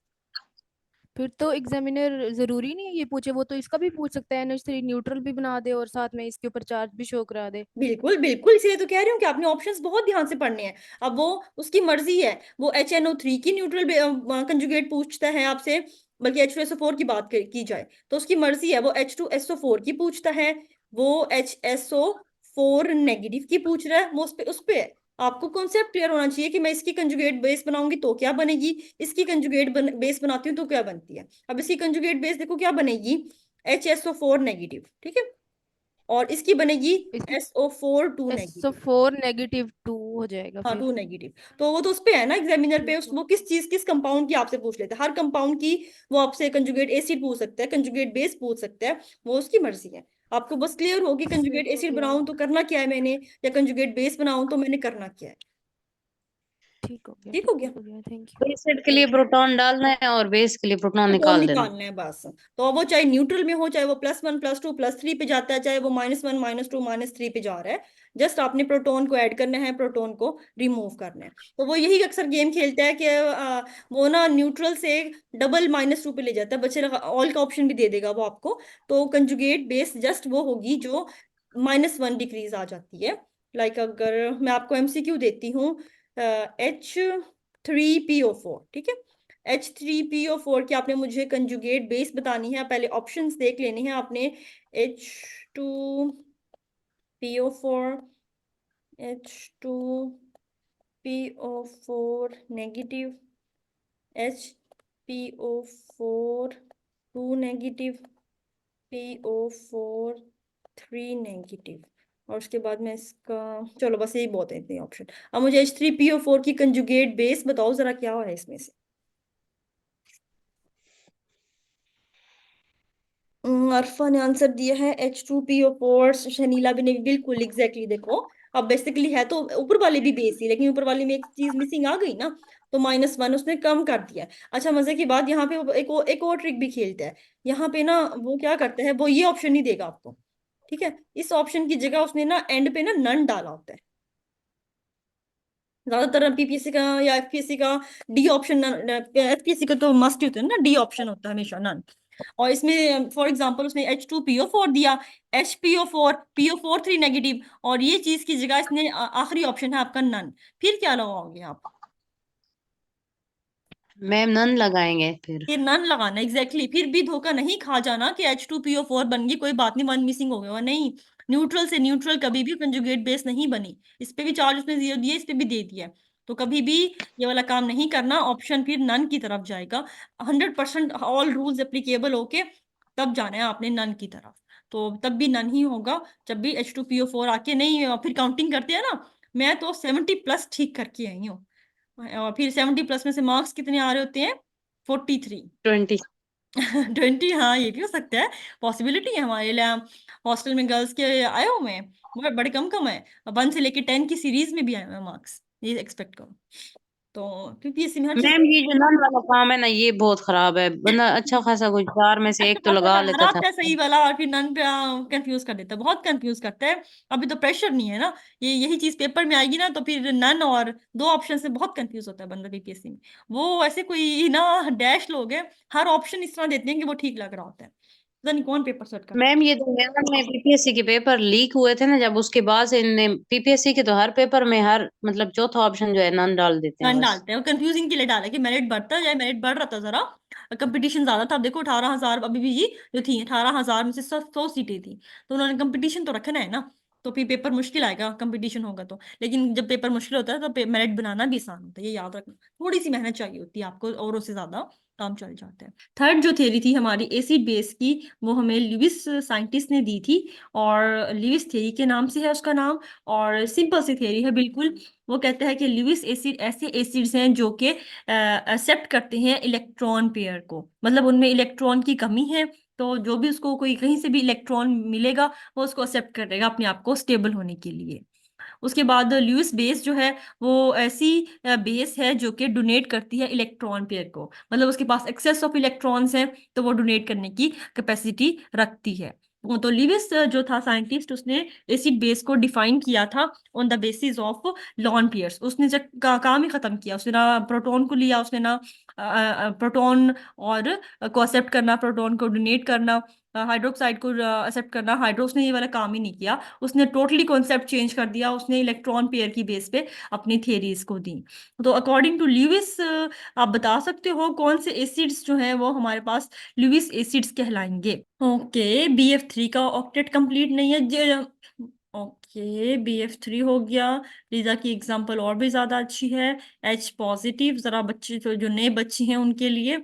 फिर तो एग्जामिनर जरूरी नहीं है ये पूछे, वो तो इसका भी पूछ सकता है, NH3 न्यूट्रल भी बना दे और साथ में इसके ऊपर चार्ज भी शो करा दे। बिल्कुल बिल्कुल, इसलिए तो कह रही हूँ कि आपने ऑप्शंस बहुत ध्यान से पढ़ने हैं। अब वो उसकी मर्जी है, वो HNO3 की न्यूट्रल कंजुगेट पूछता है आपसे, बल्कि H2SO4 की बात की जाए तो उसकी मर्जी है, वो H2SO4 की पूछता है, वो HSO4 नेगेटिव की पूछ रहा है, वो उस पे है। आपको कॉन्सेप्ट क्लियर होना चाहिए कि मैं इसकी कंजुगेट बेस बनाऊंगी तो क्या बनेगी, इसकी कंजुगेट बेस बनाती हूँ तो क्या बनती है। अब इसकी कंजुगेट बेस देखो क्या बनेगी, HSO4 नेगेटिव, ठीक है, और इसकी बनेगी इसकी SO4 2 नेगेटिव। SO4 -2 हो जाएगा हाँ, फिर। 2 नेगेटिव। तो वो तो उस पे है ना एग्जामिनर पे, ठीक है। वो किस चीज किस कंपाउंड की आपसे पूछ लेते हैं, हर कंपाउंड की वो आपसे कंजुगेट एसिड पूछ सकता है, कंजुगेट बेस पूछ सकता है, वो उसकी मर्जी है। आपको बस क्लियर हो कि फिर कंजुगेट तो एसिड क्या, बनाऊं तो करना क्या है मैंने, या कंजुगेट बेस बनाऊं तो मैंने करना क्या है। ठीक हो गया, ठीक हो गया। ठीक हो गया, थैंक यू। एसिड के लिए प्रोटॉन डालना है और बेस के लिए प्रोटॉन फोटोन निकाल देना। निकालना है बस। तो अब वो चाहे न्यूट्रल में हो, चाहे वो +1 +2 +3 पे जाता है, चाहे वो -1 -2 -3 पे जा रहा है, जस्ट आपने प्रोटोन को ऐड करना है, प्रोटोन को रिमूव करना है। तो वो यही अक्सर गेम खेलता है कि वो ना न्यूट्रल से डबल -2 पे ले जाता है, बच्चे ऑल का ऑप्शन भी दे देगा वो आपको। तो कंजुगेट बेस जस्ट वो होगी जो -1 डिक्रीज आ जाती है। लाइक अगर मैं आपको MCQ देती हूँ, H3PO4, ठीक है, H3PO4 की आपने मुझे कंजुगेट बेस बतानी है, पहले ऑप्शंस देख लेने हैं आपने। H2PO4, H2PO4 negative, HPO4 2 negative, PO4 3 negative, और उसके बाद में इसका, चलो बस यही बहुत है, इतने ऑप्शन। अब मुझे H3PO4 की कंजुगेट बेस बताओ जरा, क्या है इसमें से। अरफा ने आंसर दिया है H2PO4, शनीला भी ने भी बिल्कुल एग्जैक्टली देखो। अब बेसिकली है तो ऊपर वाले भी बेस ही, लेकिन ऊपर वाले में एक चीज मिसिंग आ गई ना, तो -1 उसने कम कर दिया है। अच्छा, मजे की बात यहाँ पे वो एक और ट्रिक भी खेलता है। यहाँ पे ना वो क्या करता है, वो ये ऑप्शन नहीं देगा आपको, ठीक है, इस ऑप्शन की जगह उसने ना एंड पे ना नन डाला होता है। ज्यादातर PPSC का या FPSC का डी ऑप्शन, FPSC का तो मस्ट ही होता है ना, डी ऑप्शन होता है हमेशा, नन। और इसमें फॉर एग्जांपल उसने H2PO4 दिया, HPO4 PO4 3 नेगेटिव, और ये चीज की जगह इसने आखिरी ऑप्शन है आपका नन। फिर क्या लगाओगे आप, मैम नन लगाएंगे फिर। फिर नन लगाना, एग्जैक्टली फिर भी धोखा नहीं खा जाना कि H2PO4 बन गई, कोई बात नहीं, 1 मिसिंग हो गया, नहीं। न्यूट्रल से न्यूट्रल कभी भी कंजुगेट बेस नहीं बनी। इस पे भी चार्ज उसने 0 दिया, इस पे भी दे दिया, तो कभी भी ये वाला काम नहीं करना, ऑप्शन फिर नन की तरफ जाएगा। 100% ऑल रूल्स एप्लीकेबल होके तब जाना है आपने नन की तरफ। तो तब भी नन ही होगा जब भी H2PO4 आके नहीं, फिर काउंटिंग करते हैं ना, मैं तो 70+ ठीक करके आई हूँ। और फिर 70+ में से मार्क्स कितने आ रहे होते हैं, 43। 20। 20, हाँ ये भी हो सकता है, पॉसिबिलिटी है हमारे लिए। हॉस्टल में गर्ल्स के आए हुए हैं, बड़े कम कम है, 1 से लेके 10 की सीरीज में भी आए हुए हैं मार्क्स, ये एक्सपेक्ट करो। तो PPSC में हर चीज। मैम ये जो नन वाला काम है ना, ये बहुत खराब है। बंदा अच्छा खासा कोई 4 में से एक तो लगा लेता था। हराता है सही वाला, और फिर नन पे कंफ्यूज कर देता है, बहुत कंफ्यूज करता है। अभी तो प्रेशर नहीं है ना, ये यही चीज पेपर में आएगी ना, तो फिर नन और 2 ऑप्शन से बहुत कंफ्यूज होता है बंदा PPSC में। वो ऐसे कोई ना डैश लोग हैं, हर ऑप्शन इस तरह देते हैं कि वो ठीक लग रहा होता है, पता नहीं कौन पेपर सेट करता है। मैम ये दरमियान में पीपीएससी के पेपर लीक हुए थे ना, जब उसके बाद से इनने पीपीएससी के तो हर पेपर में हर मतलब चौथा ऑप्शन जो है नन डाल देते हैं नन बस। डालते हैं, वो कंफ्यूजिंग के लिए डाला कि मेरिट बढ़ता जाए, मेरिट बढ़ रहा था जरा, कंपटीशन ज्यादा था। अब देखो 18,000 अभी भी जो थी, 18,000 में से 100 सीटें थी, तो उन्होंने कंपटीशन तो रखना है ना। तो फिर पेपर मुश्किल आएगा, कंपटीशन होगा तो। लेकिन जब पेपर मुश्किल होता है तो मेरिट बनाना भी आसान होता है, ये याद रखना। थोड़ी सी मेहनत चाहिए होती है आपको, और उससे ज्यादा काम चल जाता है। थर्ड जो थ्योरी थी हमारी एसिड बेस की, वो हमें ल्यूइस साइंटिस्ट ने दी थी, और ल्यूइस थ्योरी के नाम से है उसका नाम, और सिंपल सी थ्योरी है बिल्कुल। वो कहता है कि ल्यूइस एसिड ऐसे एसिड्स हैं जो कि एक्सेप्ट करते हैं इलेक्ट्रॉन पेयर को, मतलब उनमें इलेक्ट्रॉन की कमी है, तो जो भी उसको कोई कहीं से भी इलेक्ट्रॉन मिलेगा वो उसको एक्सेप्ट करेगा अपने आप को स्टेबल होने के लिए। उसके बाद ल्यूइस बेस जो है वो ऐसी बेस है जो कि डोनेट करती है इलेक्ट्रॉन पेयर को, मतलब उसके पास एक्सेस ऑफ इलेक्ट्रॉन्स हैं तो वो डोनेट करने की कैपेसिटी रखती है। तो ल्यूइस जो था साइंटिस्ट, उसने एसिड बेस को डिफाइन किया था on the basis of lawn pairs. उसने जब काम ही खत्म किया, उसने ना प्रोटॉन को लिया, उसने ना प्रोटॉन और को एक्सेप्ट करना, प्रोटॉन को डोनेट करना, हाइड्रोक्साइड को एक्सेप्ट करना, हाइड्रोक्स ने ये वाला काम ही नहीं किया। उसने टोटली कॉन्सेप्ट चेंज कर दिया, उसने इलेक्ट्रॉन पेयर की बेस पे अपनी थियरीज को दी। तो अकॉर्डिंग टू ल्यूइस, आप बता सकते हो कौन से एसिड्स जो हैं वो हमारे पास ल्यूइस एसिड्स कहलाएंगे? ओके, BF3 का ऑक्टेट कंप्लीट नहीं है। ओके, BF3 हो गया। लीजा की एग्जांपल और भी ज्यादा अच्छी है, H पॉजिटिव। जरा बच्चे तो जो नए बच्चे हैं उनके लिए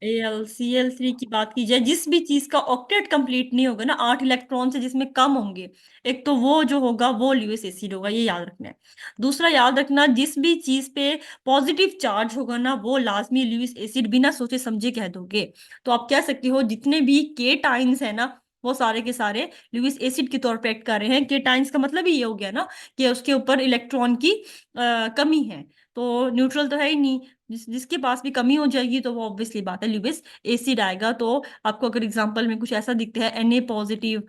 AlCl3 की बात की जाए, जिस भी चीज का ऑक्टेट कंप्लीट नहीं होगा ना, 8 इलेक्ट्रॉन से जिसमें कम होंगे, एक तो वो जो होगा वो ल्यूइस एसिड होगा, ये याद रखना है। दूसरा याद रखना, जिस भी चीज पे पॉजिटिव चार्ज होगा ना वो लाजमी ल्यूइस एसिड, बिना सोचे समझे कह दोगे। तो आप कह सकते हो जितने भी के टाइन्स है ना वो सारे के सारे ल्यूइस एसिड के तौर पे एक्ट कर रहे हैं। के टाइन्स का मतलब ही ये हो गया ना कि उसके ऊपर इलेक्ट्रॉन की कमी है, तो न्यूट्रल तो है ही नहीं। जिसके पास भी कमी हो जाएगी तो वो ऑब्वियसली बात है ल्यूइस एसिड आएगा। तो आपको अगर एग्जांपल में कुछ ऐसा दिखता है, Na positive,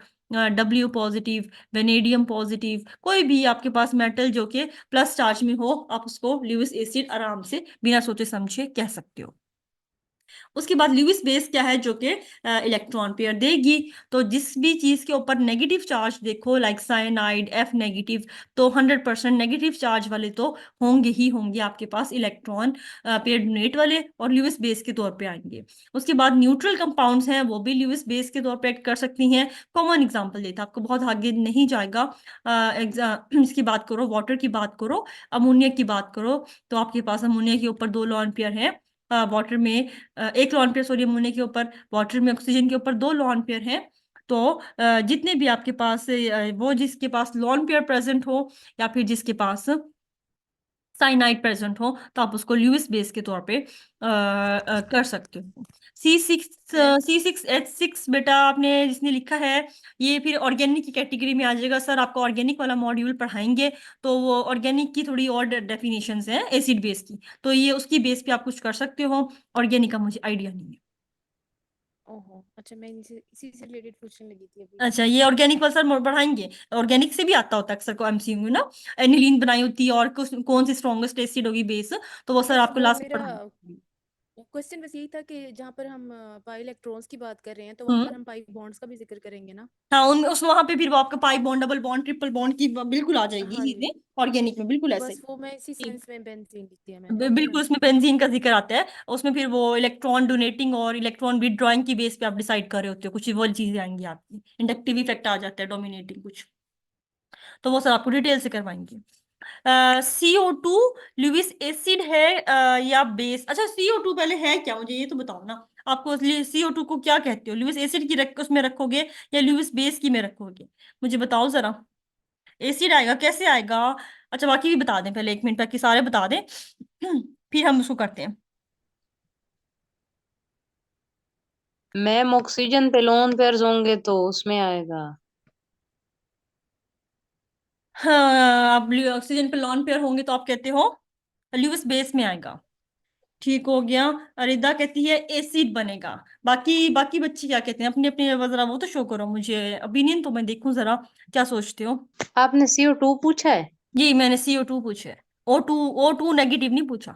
W positive, vanadium positive, कोई भी आपके पास मेटल जो कि प्लस चार्ज में हो, आप उसको ल्यूइस एसिड आराम से बिना सोचे समझे कह सकते हो। उसके बाद ल्यूइस बेस क्या है, जो कि इलेक्ट्रॉन पेयर देगी। तो जिस भी चीज के ऊपर नेगेटिव चार्ज देखो, लाइक साइनाइड F नेगेटिव, तो 100% नेगेटिव चार्ज वाले तो होंगे ही होंगे आपके पास इलेक्ट्रॉन पेयर डोनेट वाले, और ल्यूइस बेस के तौर पे आएंगे। उसके बाद न्यूट्रल कंपाउंड्स हैं, वो भी ल्यूइस बेस के तौर पे एक्ट कर सकती हैं। कॉमन एग्जांपल देता आपको, बहुत आगे नहीं जाएगा। इसकी बात करो, वाटर की बात करो, अमोनिया की बात करो, तो आपके पास अमोनिया के ऊपर 2 लॉन पेयर हैं, वाटर में 1 लॉन पेयर सोडियम अमोनिया के ऊपर, वाटर में ऑक्सीजन के ऊपर 2 लॉन पेयर हैं। तो जितने भी आपके पास वो जिसके पास लॉन पेयर प्रेजेंट हो, या फिर जिसके पास साइनाइड प्रेजेंट हो, तो आप उसको ल्यूइस बेस के तौर पे कर सकते हो। C6H6 बेटा आपने जिसने लिखा है, ये फिर ऑर्गेनिक की कैटेगरी में आ जाएगा। सर आपको ऑर्गेनिक वाला मॉड्यूल पढ़ाएंगे, तो वो ऑर्गेनिक की थोड़ी और डेफिनेशंस हैं एसिड बेस की, तो ये उसकी बेस पे आप कुछ कर सकते हो। ऑर्गेनिक का मुझे आइडिया नहीं है। ओहो, अच्छा, मैं इसी से रिलेटेड पूछने लगी थी अभी। अच्छा, ये ऑर्गेनिक वाला सर पढ़ाएंगे। ऑर्गेनिक से भी आता होता है अक्सर को MCQ में ना, एनिलीन बनाई होती है और कौन सी स्ट्रॉन्गेस्ट एसिड होगी बेस, तो वो सर बस आपको वो लास्ट में मेरा पढ़ाएंगे। क्वेश्चन बस यही था कि जहाँ पर हम पाई इलेक्ट्रॉन्स की बात कर रहे हैं तो वहां हम्म। पर हम पाई बॉन्ड्स का भी जिक्र करेंगे ना? हाँ, उन उस वहां पे फिर वो आपका pi bond, double bond, triple bond की बिल्कुल आ जाएगी हाँ चीजें। जी। ऑर्गेनिक में बिल्कुल तो ऐसे बस वो मैं इसी ही। सेंस में बेंजीन लिख दिया मैंने। ओके बिल्कुल, मैम। उसमें बेंजीन का जिक्र आता है, उसमें फिर वो इलेक्ट्रॉन डोनेटिंग और इलेक्ट्रॉन विदड्रॉइंग की बेस पे आप डिसाइड कर रहे होते हो, कुछ वो चीजें आएंगी आपकी, इंडक्टिव इफेक्ट आ जाता है, डोमिनेटिंग कुछ, तो वो सब आपको डिटेल से करवाएंगे। CO2 ल्यूइस एसिड है या बेस? अच्छा, CO2 पहले है क्या, मुझे ये तो बताओ ना। आपको CO2 को क्या कहते हो, ल्यूइस एसिड की उसमें रखोगे या ल्यूइस बेस की में रखोगे? मुझे बताओ जरा। एसिड आएगा, कैसे आएगा? अच्छा, बाकी भी बता दें पहले, 1 मिनट बाकी सारे बता दें फिर हम उसको करते हैं। मैम ऑक्सीजन पे लोन पेयर्स होंगे तो उसमें आएगा। हाँ, आप ऑक्सीजन पे लॉन पेयर होंगे तो आप कहते हो ल्यूइस बेस में आएगा। ठीक हो गया। अरिदा कहती है एसिड बनेगा। बाकी बाकी बच्चे क्या कहते हैं, अपनी अपनी जरा वो तो शो करो मुझे, ओपिनियन तो मैं देखूं जरा, क्या सोचते हो? आपने CO2 पूछा है? जी, मैंने CO2 पूछा है, O2 नेगेटिव नहीं पूछा।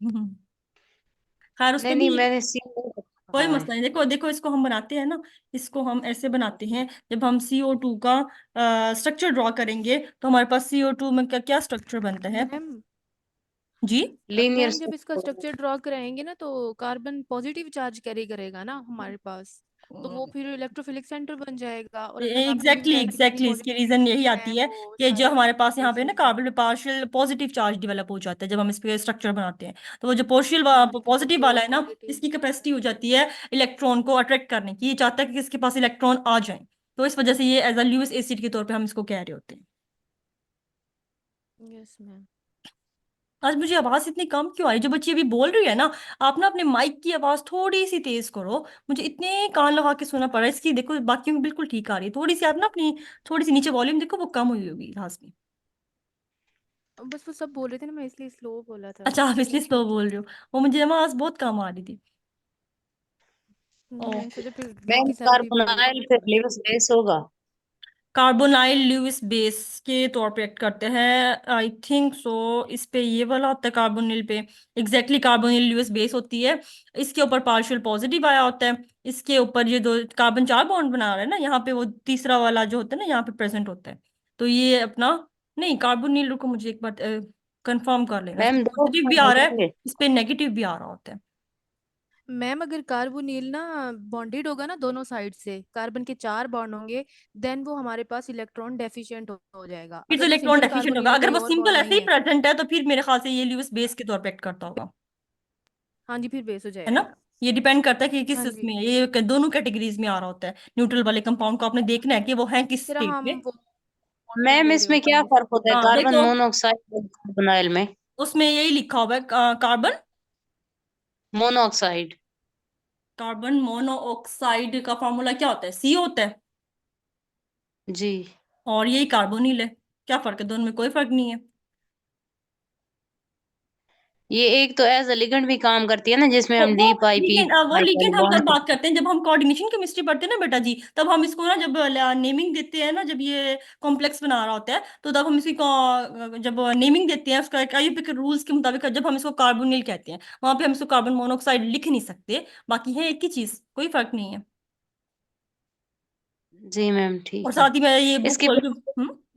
खैर नहीं उसमें भी नहीं, मैंने CO कोई कहा है। मसला नहीं। देखो देखो, इसको हम बनाते हैं ना, इसको हम ऐसे बनाते हैं, जब हम CO2 का स्ट्रक्चर ड्रॉ करेंगे तो हमारे पास CO2 में क्या क्या स्ट्रक्चर बनता है? मैम जी। लीनियर। मैम जब इसका स्ट्रक्चर ड्रॉ कराएंगे ना तो कार्बन पॉजिटिव चार्ज कैरी करेगा ना हमारे पास। तो वो फिर इलेक्ट्रोफिलिक सेंटर बन जाएगा, और आपने अभी एग्जैक्टली बताया कि जितनी एग्जैक्टली इसकी रीजन यही मॉलिक्यूल आती हैं है वो कि जो सारे हमारे पास यहाँ पे ना बेसिस हैं। कार्बन पे पार्शियल पॉजिटिव चार्ज डेवलप हो जाता है जब हम इस पे स्ट्रक्चर बनाते हैं। तो वो जो पार्शियल और पॉजिटिव जो वाला है ना, नेगेटिव। इसकी कैपेसिटी हो जाती है इलेक्ट्रॉन को अट्रैक्ट करने की। ये चाहता है कि इसके पास इलेक्ट्रॉन आ जाए, तो इस वजह से ये एज अ ल्यूइस एसिड के तौर पे हम इसको कह रहे होते हैं। Yes ma'am. आज मुझे आवाज इतनी कम क्यों आई? जो बच्ची अभी बोल रही है ना, आप ना अपने माइक की आवाज थोड़ी सी तेज करो। मुझे इतने कान लगा के सुना पड़ रहा है इसकी, देखो बाकियों में बिल्कुल ठीक आ रही है। थोड़ी सी आप ना अपनी थोड़ी सी नीचे वॉल्यूम देखो, वो कम हुई होगी लास्ट में। बस वो सब बोल रहे थे ना, मैं इसलिए स्लो बोला था। अच्छा, आप इसलिए स्लो बोल रहे हो। वो मुझे आवाज बहुत कम आ रही थी। ओ, मैंने सोचा फिर मैम बाकी सारे भी बोल रहे थे कार्बोनाइल ना फिर तो। लिवस बेस होगा। कार्बोनाइल ल्यूइस बेस के तौर पे एक्ट करते हैं, आई थिंक सो। इस पे ये वाला होता है कार्बोनिल पे। एग्जैक्टली कार्बोनिल ल्यूइस बेस होती है। इसके ऊपर पार्शियल पॉजिटिव आया होता है। इसके ऊपर ये दो कार्बन चार बॉन्ड बना रहा है ना, यहाँ पे वो तीसरा वाला जो होता है ना यहाँ पे प्रेजेंट होता है। तो ये अपना, नहीं कार्बोनिल, रुको मुझे एक बार कंफर्म कर लेना। इस पे मैम दो पॉजिटिव भी बॉन्ड आ रहा है, होंगे। इस पे नेगेटिव भी आ रहा होता है। मैम अगर कार्बोनिल ना बॉन्डेड होगा ना दोनों साइड से, कार्बन के 4 बॉन्ड होंगे, देन वो हमारे पास इलेक्ट्रॉन डेफिशिएंट हो जाएगा। फिर तो अगर वो इलेक्ट्रॉन सिंपल डेफिशिएंट होगा। कार्बोनिल है, अगर कोई वो और सिंपल बॉन्ड ऐसे नहीं ही है। प्रेजेंट है तो फिर मेरे ख्याल से ये ल्यूइस बेस के तौर पे एक्ट करता होगा। हाँ जी, फिर बेस हो है ना? जाएगा। ये डिपेंड करता है कि किस हाँ इसमें जी। ये दोनों कैटेगरीज में आ रहा होता है। न्यूट्रल वाले कंपाउंड को आपने देखना है कि वो है किस फिर स्टेट हम में। वो वाटर मैम ले रहे इसमें होते क्या हैं। फर्क होता है हाँ कार्बन देखो, मोनोऑक्साइड और कार्बोनाइल में? उसमें यही लिखा हुआ है कार्बन मोनोऑक्साइड। कार्बन मोनोऑक्साइड का फॉर्मूला क्या होता है? सी होता है। जी। और यही कार्बोनिल है। क्या फर्क है? दोनों में कोई फर्क नहीं है। ये एक तो एज अ लिगेंड भी काम करती है ना, जिसमें हम डी पाई पी वो वाले लिगेंड हम कब बॉन्ड। बात करते हैं? जब हम कोऑर्डिनेशन केमिस्ट्री पढ़ते हैं ना बेटा जी, तब हम इसको ना जब नेमिंग देते हैं ना, जब ये कॉम्प्लेक्स बना रहा होता है तो तब हम इसकी जब नेमिंग देते हैं उसका आईयूपीए के रूल्स के मुताबिक, जब हम इसको कार्बोनिल कहते हैं वहां पे हम इसको कार्बन मोनोऑक्साइड लिख नहीं सकते। बाकी है एक ही चीज, कोई फर्क नहीं है। जी मैम और ठीक है। साथ ही मैं ये बुक इसके खोल के,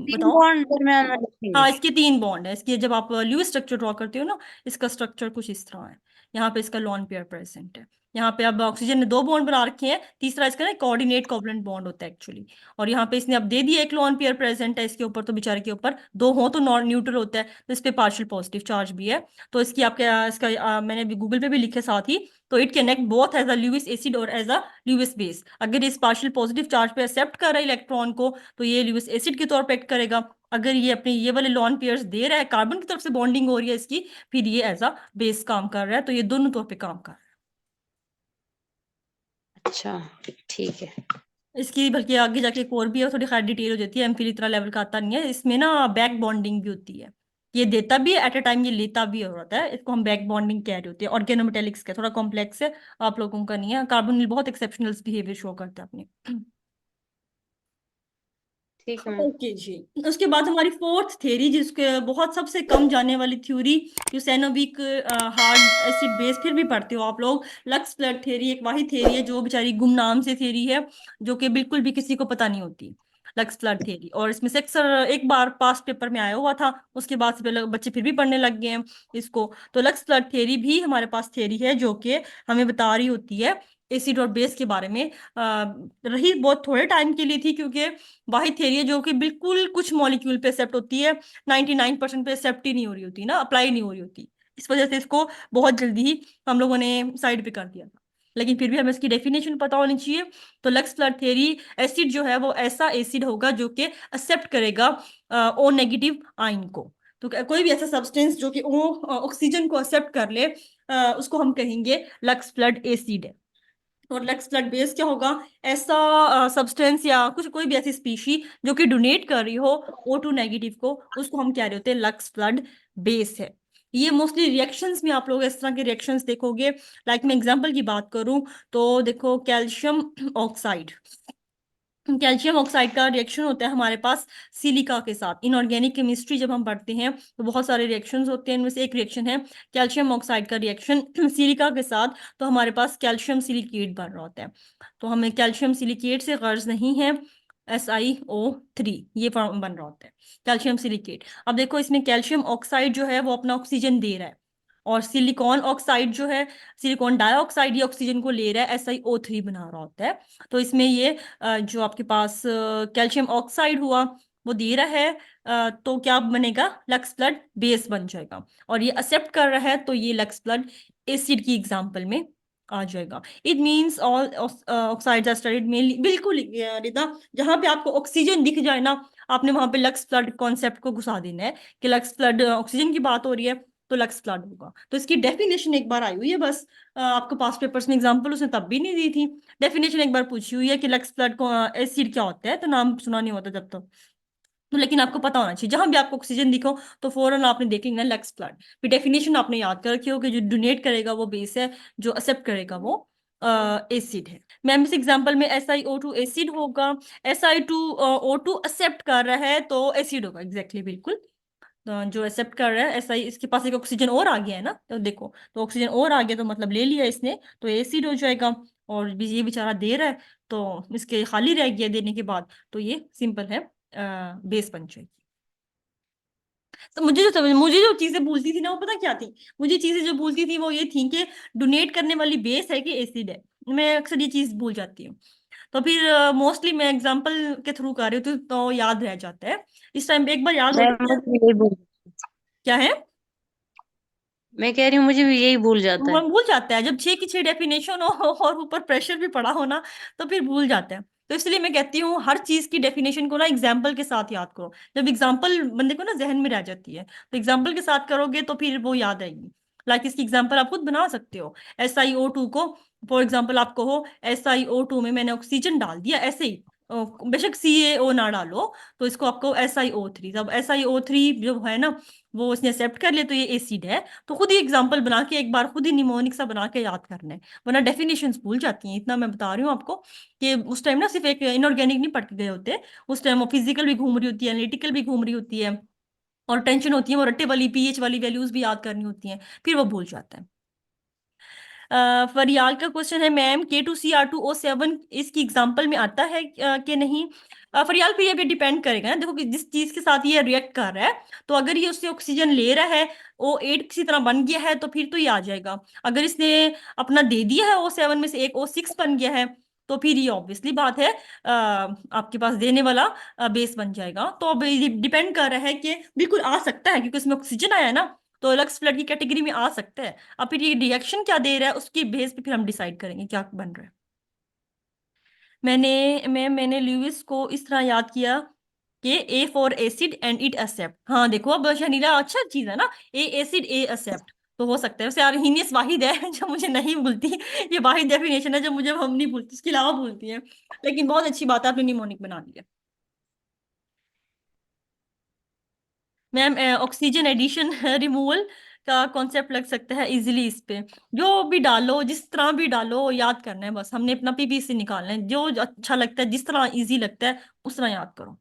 तीन बताओ। बॉन्ड दरमियान में लिखेंगे। हाँ, इसके तीन बॉन्ड है। इसकी जब आप ल्यूइस स्ट्रक्चर ड्रॉ करते हो ना, इसका स्ट्रक्चर कुछ इस तरह है। यहाँ पे इसका लॉन पेयर प्रेजेंट है। यहाँ पे अब ऑक्सीजन ने दो बॉन्ड बना रखे हैं, तीसरा इसका ना कोऑर्डिनेट कोवलेंट बॉन्ड होता है एक्चुअली। और यहाँ पे इसने अब दे दिया एक लॉन पेयर प्रेजेंट है इसके ऊपर, तो बेचारे के ऊपर दो हो तो नॉन न्यूट्रल होता है, तो इस पे पार्शियल पॉजिटिव चार्ज भी है। तो इसकी आपके इसका मैंने अभी गूगल पे भी लिखे साथ ही। तो it connect both as a Lewis acid और एज अ ल्यूइस बेस। अगर इस पार्शियल पॉजिटिव चार्ज पे एक्सेप्ट कर रहा है इलेक्ट्रॉन को, तो ये ल्यूइस एसिड के तौर पे एक्ट करेगा। अगर ये अपने ये वाले लॉन पेयर्स दे रहा है, कार्बन की तरफ से बॉन्डिंग हो रही है इसकी, फिर ये एज अ बेस काम कर रहा है। तो ये दोनों तौर पे काम कर रहा अच्छा ठीक है। है। इसकी बल्कि आगे जाके एक और भी है, थोड़ी खैर डिटेल हो जाती है, एमफिल इतना लेवल का आता नहीं है इसमें ना। बैक बॉन्डिंग भी होती है। ये देता भी है एट अ टाइम, ये लेता भी होता है। इसको हम बैक बॉन्डिंग कह रहे होते हैं। ऑर्गेनोमेटेलिक्स का थोड़ा कॉम्प्लेक्स है, आप लोगों का नहीं है। कार्बोनिल बहुत एक्सेप्शनल बिहेवियर शो करता है अपने। ठीक है मैम। ओके जी। उसके बाद हमारी फोर्थ थ्योरी, जिसके बहुत सबसे कम जाने वाली थ्योरी, यूसेनोविक हार्ड एसिड बेस, फिर भी पढ़ते हो आप लोग। लक्स फ्लड थ्योरी एक वाही थ्योरी है जो बेचारी गुमनाम से थ्योरी है, जो कि बिल्कुल भी किसी को पता नहीं होती। लक्स फ्लड थ्योरी, और इसमें से अक्सर एक बार पास्ट पेपर में आया हुआ था, उसके बाद से पहले बच्चे फिर भी पढ़ने लग गए हैं इसको। तो लक्स फ्लड थ्योरी भी हमारे पास थ्योरी है जो कि हमें बता रही होती है एसिड और बेस के बारे में। रही बहुत थोड़े टाइम के लिए थी, क्योंकि वाही थ्योरी है जो कि बिल्कुल कुछ मॉलिक्यूल पे एक्सेप्ट होती है, 99% पे एक्सेप्ट ही नहीं हो रही होती ना, अप्लाई नहीं हो रही होती। इस वजह से इसको बहुत जल्दी ही हम लोगों ने साइड पे कर दिया था। लेकिन फिर भी हमें इसकी डेफिनेशन पता होनी चाहिए। तो लक्स फ्लड थ्योरी, एसिड जो है वो ऐसा एसिड होगा जो कि एक्सेप्ट करेगा ओ नेगेटिव आयन को। तो कोई भी ऐसा सब्सटेंस जो कि ओ ऑक्सीजन को एक्सेप्ट कर ले, उसको हम कहेंगे लक्स फ्लड एसिड है। और लक्स फ्लड बेस क्या होगा? ऐसा सब्सटेंस या कुछ कोई भी ऐसी स्पीशी जो कि डोनेट कर रही हो O2 नेगेटिव को, उसको हम क्या रहे होते हैं? लक्स फ्लड बेस है। ये मोस्टली रिएक्शंस में आप लोग इस तरह के रिएक्शंस देखोगे। लाइक मैं एग्जांपल की बात करूं तो देखो, कैल्शियम ऑक्साइड, कैल्शियम ऑक्साइड का रिएक्शन होता है हमारे पास सिलिका के साथ। इनऑर्गेनिक केमिस्ट्री जब हम पढ़ते हैं तो बहुत सारे रिएक्शंस होते हैं, इनमें से एक रिएक्शन है कैल्शियम ऑक्साइड का रिएक्शन सिलिका के साथ। तो हमारे पास कैल्शियम सिलिकेट बन रहा होता है। तो हमें कैल्शियम सिलिकेट से गर्ज नहीं है, SiO3 ये फॉर्म बन रहा होता है कैल्शियम सिलिकेट। अब देखो, इसमें कैल्शियम ऑक्साइड जो है वो अपना ऑक्सीजन दे रहा है। और सिलिकॉन ऑक्साइड जो है, सिलिकॉन डाइऑक्साइड, ये ऑक्सीजन को ले रहा है, SiO3 बना रहा होता है। तो इसमें ये जो आपके पास कैल्शियम ऑक्साइड हुआ वो दे रहा है, तो क्या बनेगा, लक्स ब्लड बेस बन जाएगा। और ये एक्सेप्ट कर रहा है, तो ये लक्स ब्लड एसिड की एग्जांपल में आ जाएगा। It means all oxides are studied mainly, बिल्कुल रिदा, जहां पे आपको ऑक्सीजन दिख जाए ना, आपने वहां पे लक्स फ्लड कॉन्सेप्ट को घुसा देना है कि लक्स फ्लड ऑक्सीजन की बात हो रही है तो लक्स फ्लड होगा। तो इसकी डेफिनेशन एक बार आई हुई है बस, आपको पास पेपर्स में एग्जांपल उसने तब भी नहीं दी थी। डेफिनेशन एक बार पूछी हुई है कि लक्स फ्लड को एसिड क्या होता है, तो नाम सुना नहीं होता जब तक तो, लेकिन आपको पता होना चाहिए जहां भी आपको ऑक्सीजन दिखो तो फौरन आपने देख लेना लक्स फ्लड। फिर डेफिनेशन आपने याद कर रखी हो कि जो डोनेट करेगा वो बेस है, जो एक्सेप्ट करेगा वो एसिड है। मैम इस एग्जांपल में SiO2 एसिड होगा, SiO2 एक्सेप्ट कर रहा है तो एसिड होगा, एग्जैक्टली बिल्कुल। तो जो एक्सेप्ट कर रहा है इसके पास एक ऑक्सीजन और आ गया है ना, तो देखो, तो ऑक्सीजन और आ गया तो मतलब ले लिया इसने, तो एसिड हो जाएगा। और ये बेचारा दे रहा है तो इसके खाली रह गया देने के बाद, तो ये सिंपल है, बेस बन जाएगी। तो मुझे जो चीजें भूलती थी ना वो पता क्या थी, मुझे चीजें जो भूलती थी वो ये थी कि डोनेट करने वाली बेस है कि एसिड है, मैं अक्सर ये चीज भूल जाती हूँ। तो फिर मोस्टली मैं एग्जांपल के थ्रू कर रही हूँ तो याद रह जाता है। इस टाइम पे एक बार याद हो मैं जाता है। मुझे भी यही भूल क्या है, मैं कह रही हूँ मुझे भी यही भूल जाता है। मन भूल जाता है जब 6 की 6 डेफिनेशन हो और ऊपर प्रेशर भी पड़ा हो ना, तो फिर भूल जाता है। तो इसलिए मैं कहती हूँ हर चीज की डेफिनेशन को ना एग्जाम्पल के साथ याद करो, जब एग्जाम्पल बंदे को ना जहन में रह जाती है तो एग्जाम्पल के साथ करोगे तो फिर वो याद आएगी। लाइक इसकी एग्जाम्पल आप खुद बना सकते हो, SiO2 को फॉर एग्जाम्पल आप कहो SiO2 में मैंने ऑक्सीजन डाल दिया ऐसे ही, बेशक CaO ना डालो, तो इसको आपको SiO3, जब SiO3 जो है ना वो इसने एक्सेप्ट कर लिया तो ये एसिड है। तो खुद ही एग्जांपल बना के एक बार खुद ही निमोनिक सा बना के याद करना है, वरना डेफिनेशंस भूल जाती हैं। इतना मैं बता रही हूँ आपको कि उस टाइम ना सिर्फ एक इनऑर्गेनिक नहीं पढ़ के गए होते, उस टाइम वो फिजिकल भी घूम रही होती है, एनालिटिकल भी घूम रही होती है, और टेंशन होती है, वो रट्टे वाली पीएच वाली वैल्यूज भी याद करनी होती हैं, फिर वो भूल जाता है। फरियाल का क्वेश्चन है, मैम K2Cr2O7 इसकी एग्जांपल में आता है कि नहीं। फरियाल पे ये भी डिपेंड करेगा ना, देखो कि जिस चीज के साथ ये रिएक्ट कर रहा है, तो अगर ये उससे ऑक्सीजन ले रहा है, O8 किसी तरह बन गया है तो फिर तो ये आ जाएगा। अगर इसने अपना दे दिया है O7 में से एक O6 बन गया है, तो फिर ये ऑब्वियसली बात है आपके पास देने वाला बेस बन जाएगा। तो अब ये डिपेंड कर रहा है कि बिल्कुल आ सकता है क्योंकि इसमें ऑक्सीजन आया है ना, तो लक्स फ्लड की कैटेगरी में आ सकता है। अब फिर ये रिएक्शन क्या दे रहा है उसकी बेस पे फिर हम डिसाइड करेंगे क्या बन रहा है। मैंने ल्यूइस को इस तरह याद किया कि A for acid and it accept. हाँ देखो अब शनीला अच्छा चीज है ना, A एसिड A एक्सेप्ट, तो हो सकता है। वैसे यार हीनियस वाहिद है जो मुझे नहीं भूलती, ये वाहिद डेफिनेशन है जो मुझे हम नहीं भूलती, इसके अलावा भूलती है। लेकिन बहुत अच्छी बात है आपने निमोनिक बना दिया। मैम ऑक्सीजन एडिशन रिमूवल का कॉन्सेप्ट लग सकता है इजीली इस पे, जो भी डालो जिस तरह भी डालो याद करना है, बस हमने अपना PPC निकालना है, जो अच्छा लगता है जिस तरह इजी लगता है उस तरह याद करो।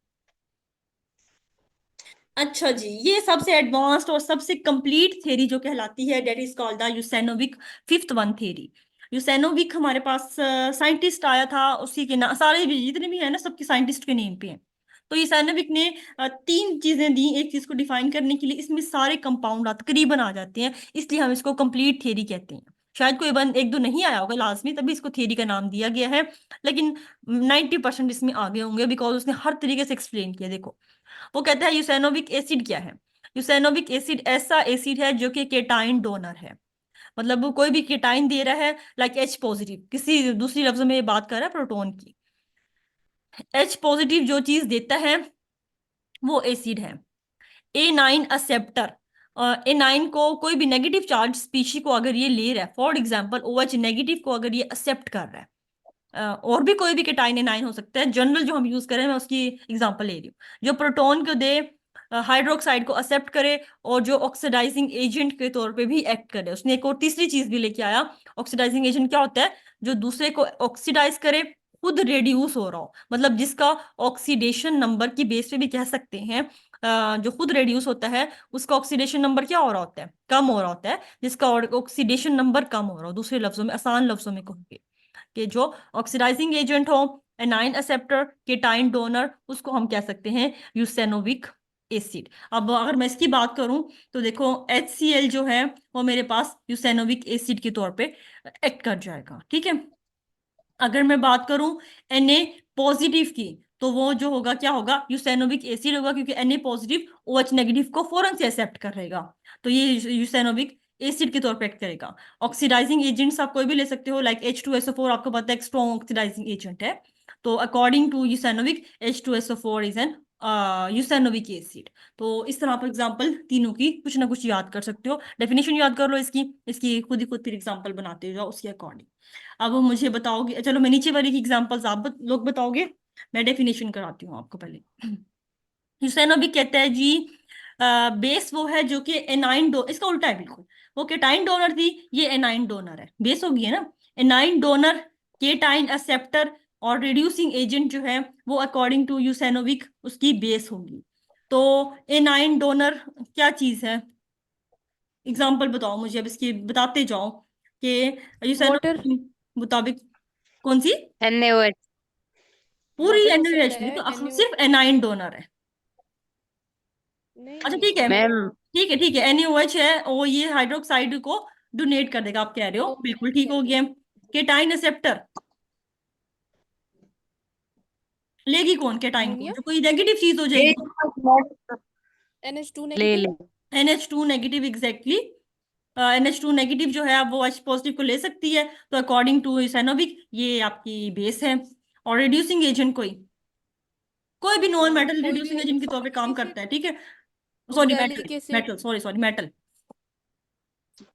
अच्छा जी, ये सबसे एडवांस्ड और सबसे कंप्लीट थ्योरी जो कहलाती है that is called the Usanovich fifth one theory. Usanovich हमारे पास साइंटिस्ट आया था, उसी के नाम सारे भी जितने भी है ना सबके साइंटिस्ट के नेम पे हैं। तो यूसेनोविक ने 3 चीजें दी एक चीज को डिफाइन करने के लिए, इसमें सारे कंपाउंड तकरीबन आ जाते हैं, इसलिए हम इसको कंप्लीट थ्योरी कहते हैं। शायद कोई बंद एक दो नहीं आया होगा लाजमी, तभी इसको थ्योरी का नाम दिया गया है, लेकिन 90% इसमें आ गए होंगे बिकॉज उसने हर तरीके से एक्सप्लेन किया। देखो वो कहता है यूसेनोविक एसिड क्या है। यूसेनोविक एसिड ऐसा एसिड है जो कि केटाइन डोनर है, मतलब वो कोई भी केटाइन दे रहा है, लाइक H पॉजिटिव, किसी दूसरी लफ्जों में ये बात कर रहा है प्रोटॉन की। H पॉजिटिव जो चीज देता है वो एसिड है। A9 एक्सेप्टर, A9 को कोई भी नेगेटिव चार्ज स्पीशी को अगर ये ले रहा है, फॉर एग्जाम्पल OH नेगेटिव को अगर ये एक्सेप्ट कर रहा है, और भी कोई भी केटाइन A9 हो सकता है, जनरल जो हम यूज करें मैं उसकी एग्जांपल ले रही हूँ, जो प्रोटॉन को दे, हाइड्रोक्साइड को एक्सेप्ट करे, और जो ऑक्सीडाइजिंग एजेंट के तौर पे भी एक्ट करे। उसने एक और तीसरी चीज भी लेके आया। ऑक्सीडाइजिंग एजेंट क्या होता है, जो दूसरे को ऑक्सीडाइज करे, खुद रेड्यूस हो रहा हो, मतलब जिसका ऑक्सीडेशन नंबर की बेस पे भी कह सकते हैं, जो खुद रेड्यूस होता है उसका ऑक्सीडेशन नंबर क्या हो रहा होता है, कम हो रहा होता है, जिसका ऑक्सीडेशन नंबर कम हो रहा हो, दूसरे लफ्जों में आसान लफ्जों में कहूंगे कि जो ऑक्सीडाइजिंग एजेंट हो, एनाइन एक्सेप्टर, केटाइन डोनर, उसको हम कह सकते हैं यूसेनोविक एसिड। अब अगर मैं इसकी बात करूं तो देखो HCl जो है वो मेरे पास यूसेनोविक एसिड के तौर पे एक्ट कर जाएगा, ठीक है। अगर मैं बात करूं Na पॉजिटिव की, तो वो जो होगा क्या होगा, यूसेनोविक एसिड होगा, क्योंकि Na पॉजिटिव OH नेगेटिव को फौरन से एक्सेप्ट कर रहेगा, तो ये यूसेनोविक एसिड के तौर पे एक्ट करेगा। ऑक्सीडाइजिंग एजेंट्स आप कोई भी ले सकते हो, लाइक H2SO4 आपको पता है एक स्ट्रॉन्ग ऑक्सीडाइजिंग एजेंट है, तो according to Usanovich H2SO4 is an Usanovich acid. तो इस तरह आप एग्जांपल तीनों की कुछ ना कुछ याद कर सकते हो, डेफिनेशन याद कर लो इसकी, इसकी खुद ही खुद फिर एग्जांपल बनाते जाओ उसके अकॉर्डिंग। अब वो मुझे बताओगे, चलो मैं नीचे वाली की एग्जांपल्स आप लोग बताओगे, मैं डेफिनेशन कराती हूँ आपको पहले। यूसेनोविक कहता है जी बेस वो है जो कि एनाइन डो, इसका उल्टा है बिल्कुल, वो केटाइन डोनर थी, ये एनाइन डोनर है, बेस होगी है ना। एनाइन डोनर, केटाइन एक्सेप्टर और रिड्यूसिंग एजेंट जो है वो अकॉर्डिंग टू यूसेनोविक उसकी बेस होगी। तो एनाइन डोनर क्या चीज है, एग्जाम्पल बताओ मुझे, अब इसकी बताते जाओ कि वाटर। यूसेनोविक मुताबिक कौन सी, NaOH। पूरी वाटर एसिड एनएच नहीं है, तो NaO। सिर्फ एनाइन डोनर है। अच्छा नहीं, ठीक है, मैम ठीक है ठीक है, NaOH है, वो ये हाइड्रोक्साइड को डोनेट कर देगा, आप कह रहे हो बिल्कुल डोनेट ठीक हो कर गया। देगा। केटाइन एक्सेप्टर लेगी कौन केटाइन को, अमोनिया। जो कोई नेगेटिव चीज हो ये जाएगी। NH2 ले ले। Negative. NH2 negative exactly, NH2 negative जो है अब वो H पॉजिटिव को ले सकती है, तो अकॉर्डिंग टू सैनोविक ये आपकी बेस है। और रिड्यूसिंग एजेंट कोई भी नॉन मेटल कोई भी रिड्यूसिंग एजेंट के तौर पे काम एसिड, करता है, ठीक है। Sorry metal, gallic acid, metal sorry sorry metal,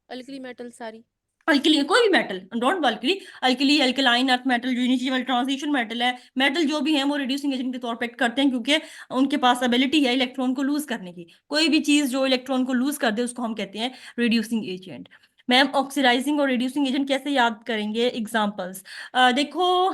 alkali metal sorry. Alkali कोई भी metal, don't alkali, alkali alkaline earth metal जो नीचे वाले ट्रांजिशन मेटल है, मेटल जो भी है वो रिड्यूसिंग एजेंट के तौर पे एक्ट करते हैं, क्योंकि उनके पास एबिलिटी है इलेक्ट्रॉन को लूज करने की। कोई भी चीज जो इलेक्ट्रॉन को लूज कर दे उसको हम कहते हैं रिड्यूसिंग एजेंट। मैम ऑक्सीडाइजिंग और रिड्यूसिंग एजेंट कैसे याद करेंगे, एग्जांपल्स देखो,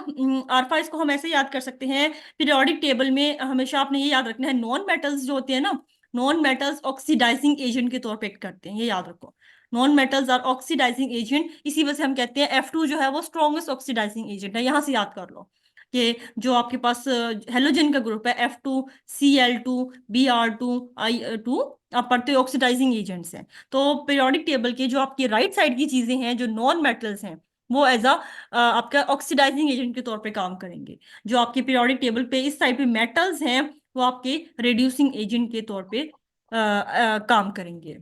आरफा इसको हम ऐसे याद कर सकते हैं, पीरियोडिक टेबल में हमेशा आपने ये याद रखना है, नॉन मेटल्स जो होते हैं ना, नॉन मेटल्स ऑक्सीडाइजिंग एजेंट के तौर पे एक्ट करते हैं, ये याद रखो। Non metals are oxidising agent, इसी वजह से हम कहते हैं F2 जो है वो स्ट्रॉन्गेस्ट ऑक्सीडाइजिंग एजेंट है, यहां से याद कर लो कि जो आपके पास हेलोजन का ग्रुप है F2Cl2Br2I2, आप पढ़ते हो ऑक्सीडाइजिंग एजेंट्स हैं। तो पीरियोडिक टेबल के जो आपके राइट साइड की चीजें हैं जो नॉन मेटल्स हैं वो एज अ आपका ऑक्सीडाइजिंग एजेंट के तौर पे काम करेंगे। जो आपके पीरियोडिक टेबल पे इस साइड पे मेटल्स हैं वो आपके रिड्यूसिंग एजेंट के तौर पे काम करेंगे।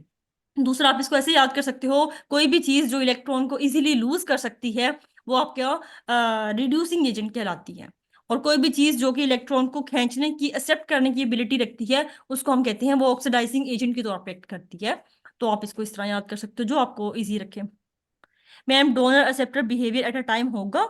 दूसरा आप इसको ऐसे याद कर सकते हो, कोई भी चीज जो इलेक्ट्रॉन को इजीली लूज कर सकती है वो आपका रिड्यूसिंग एजेंट कहलाती है। और कोई भी चीज जो कि इलेक्ट्रॉन को खींचने की, एक्सेप्ट करने की एबिलिटी रखती है उसको हम कहते हैं वो ऑक्सीडाइजिंग एजेंट के तौर पे एक्ट करती है। तो आप इसको इस तरह याद कर सकते हो जो आपको इजी रखे। Ma'am donor acceptor behaviour at a time होगा,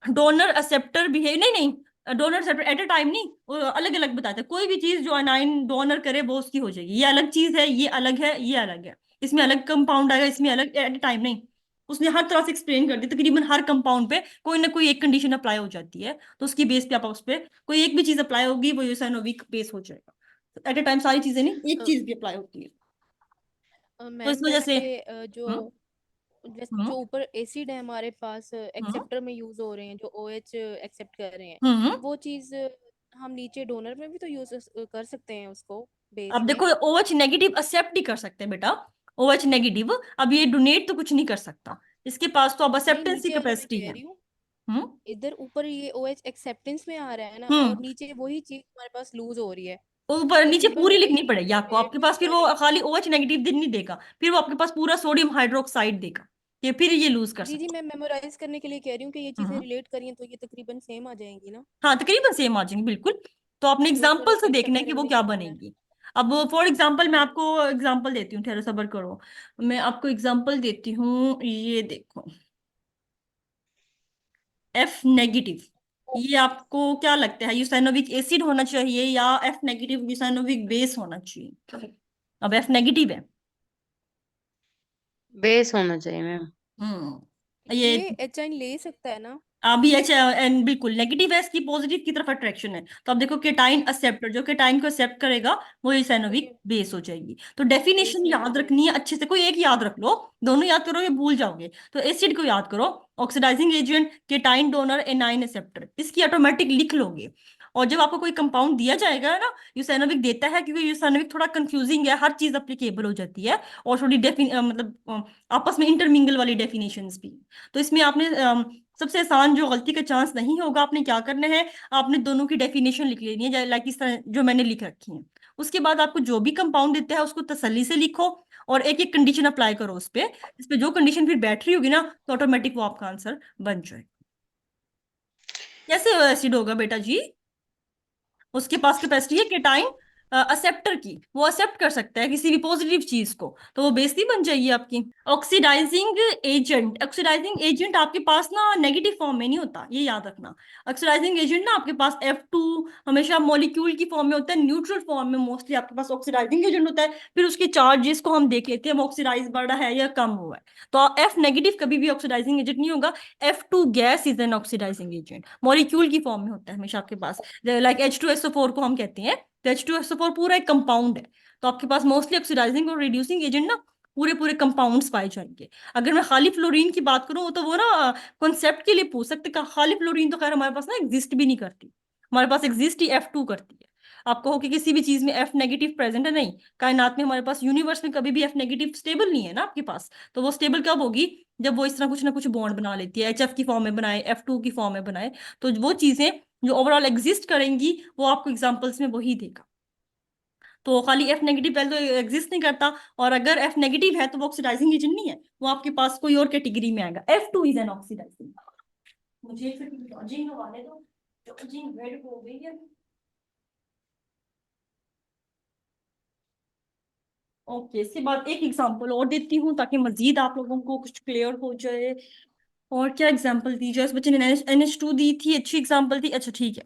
डोनर एक्सेप्टर बिहेव नहीं नहीं, donor acceptor at a time नहीं, अलग अलग बताते हैं, कोई भी चीज जो अनाइन डोनर करे वो उसकी हो जाएगी, ये अलग चीज है, ये अलग है, ये अलग है, इसमें अलग कंपाउंड आएगा, इसमें अलग, एट अ टाइम नहीं। उसने हर तरह से एक्सप्लेन कर दिया, तकरीबन हर कंपाउंड पे कोई ना कोई एक कंडीशन अप्लाई हो जाती है, तो उसकी बेस पे आप उस पे कोई एक भी चीज अप्लाई होगी वो यूसेनोविक बेस हो जाएगा। एट अ टाइम सारी चीजें नहीं, एक चीज भी अप्लाई होती है, तो इस मैम वजह से। जैसे हम्म जैसे हम्म जो ऊपर एसिड है हमारे पास हम्म एक्सेप्टर में यूज हो रहे हैं, जो OH एक्सेप्ट कर रहे हैं, हम्म वो चीज हम नीचे डोनर में भी तो यूज कर सकते हैं उसको बेस अब में। देखो OH नेगेटिव एक्सेप्ट नहीं कर सकते बेटा, OH नेगेटिव अब ये डोनेट तो कुछ नहीं कर सकता, इसके पास तो अब नहीं, एक्सेप्टेंस की नीचे वाला मैं कैपेसिटी कह है। रही हूँ, हम्म इधर ऊपर ये OH एक्सेप्टेंस में आ रहा है ना, और हम्म नीचे वही चीज हमारे पास लूज हो रही है। ऊपर नीचे तकरीबन पूरी लिखनी एक पड़ेगी आपको, आपके मिनट पास फिर वो करीब। खाली OH नेगेटिव दिन नहीं देगा, फिर वो आपके पास पूरा सोडियम हाइड्रोक्साइड देगा, ये फिर ये लूज कर जी जी, सकते। मैं मेमोराइज करने के लिए कह रही हूँ कि ये चीजें हम्म रिलेट करी हैं तो ये तकरीबन सेम आ जाएंगी ना। हाँ तकरीबन सेम आ जाएंगे बिल्कुल, तो आपने तो फिर एग्जाम्पल से देखना है एक्सेप्टर कि वो हमने क्या यूज करना है। बनेगी। अब फॉर एग्जाम्पल मैं हम्म, आपको एग्जाम्पल देती हूँ, ठहरो सबर करो, मैं आपको एग्जाम्पल देती हूँ, ये देखो F नेगेटिव, ये आपको क्या लगता है यूसैनोविक एसिड होना चाहिए या F नेगेटिव यूसैनोविक बेस होना चाहिए। अब F नेगेटिव है। बेस होना चाहिए मैम। ये ये एचाइन ले सकता है ना। अभी एच एन बिल्कुल नेगेटिव है, इसकी पॉजिटिव की तरफ अट्रैक्शन है, तो अब देखो केटाइन एक्सेप्टर जो केटाइन को एक्सेप्ट करेगा वो तो यूसैनोविक ये बेस हो जाएगी। तो बेस डेफिनेशन में आ याद जाएगी। रखनी है अच्छे से, कोई एक याद रख लो, दोनों याद करो ये भूल जाओगे, तो एसिड को याद करो, oxidising agent cation donor anion acceptor, इसकी ऑटोमेटिक लिख लोगे। और जब आपको कोई कंपाउंड दिया जाएगा ना, यूसेनोविक देता है, क्योंकि यूसेनोविक थोड़ा कंफ्यूजिंग है, हर चीज अप्लीकेबल हो जाती है, और थोड़ी मतलब आपस में इंटरमिंगल वाली डेफिनेशंस भी। तो इसमें आपने सबसे आसान, जो गलती का चांस नहीं होगा, आपने क्या करना है, आपने दोनों की डेफिनेशन लिख लेनी है, लाइक इस तरह जो मैंने लिख रखी है। उसके बाद आपको जो भी कंपाउंड देता है उसको तसल्ली से लिखो, और एक एक कंडीशन अप्लाई करो उस पे, इस पे जो कंडीशन फिर बैठ रही होगी ना, तो ऑटोमेटिक वो आपका आंसर बन जाए। कैसे एसिड होगा बेटा जी? उसके पास कैपेसिटी है केटाइन एक्सेप्टर की, वो एक्सेप्ट कर सकता है किसी भी पॉजिटिव चीज को, तो वो बेस नहीं बन जाएगी आपकी। ऑक्सीडाइजिंग एजेंट, ऑक्सीडाइजिंग एजेंट आपके पास ना नेगेटिव फॉर्म में नहीं होता, ये याद रखना। ऑक्सीडाइजिंग एजेंट ना आपके पास F2 हमेशा मॉलिक्यूल की फॉर्म में होता है, न्यूट्रल फॉर्म में मोस्टली आपके पास ऑक्सीडाइजिंग एजेंट होता है। फिर उसके चार्जेस को हम देख लेते हैं, वो ऑक्सीडाइज बढ़ा है या कम हुआ है। तो F नेगेटिव कभी भी ऑक्सीडाइजिंग एजेंट नहीं होगा। F2 gas is an oxidising agent, molecule की फॉर्म में होता है हमेशा आपके पास, लाइक H2SO4 को हम कहते हैं। तो H2SO4 पूरा एक कंपाउंड है, तो आपके पास मोस्टली ऑक्सीडाइजिंग और रिड्यूसिंग एजेंट ना पूरे पूरे कंपाउंड्स पाए जाएंगे। अगर मैं खाली फ्लोरीन की बात करूं, तो वो ना कॉन्सेप्ट के लिए पूछ सकते, खाली फ्लोरीन तो खैर हमारे पास ना एग्जिस्ट भी नहीं करती, हमारे पास एग्जिस्ट ही F2 करती है। आप कहो कि किसी भी चीज में F नेगेटिव प्रेजेंट है, नहीं, कायनात में हमारे पास, यूनिवर्स में कभी भी F नेगेटिव स्टेबल नहीं है ना आपके पास। तो वो स्टेबल कब होगी, जब वो इस तरह कुछ ना कुछ बॉन्ड बना लेती है, HF की फॉर्म में बनाए, F2 की फॉर्म में बनाए। तो वो चीजें जो ओवरऑल एग्जिस्ट करेंगी, वो आपको एग्जांपल्स में वही देगा। तो खाली F नेगेटिव पहले तो एग्जिस्ट नहीं करता, और अगर F नेगेटिव है तो वो ऑक्सीडाइजिंग एजेंट नहीं है, वो आपके पास कोई और कैटेगरी में आएगा। F2 is an oxidising. मुझे एक सेकंड चार्जिंग लगाने दो, चार्जिंग रेड हो गई है। ओके, इसके बाद एक एग्जांपल और देती हूँ ताकि मजीद आप लोगों को कुछ क्लियर हो जाए। और क्या एग्जांपल दी जाए? इस बच्चे ने NH2 दी थी, अच्छी एग्जांपल थी। अच्छा ठीक है।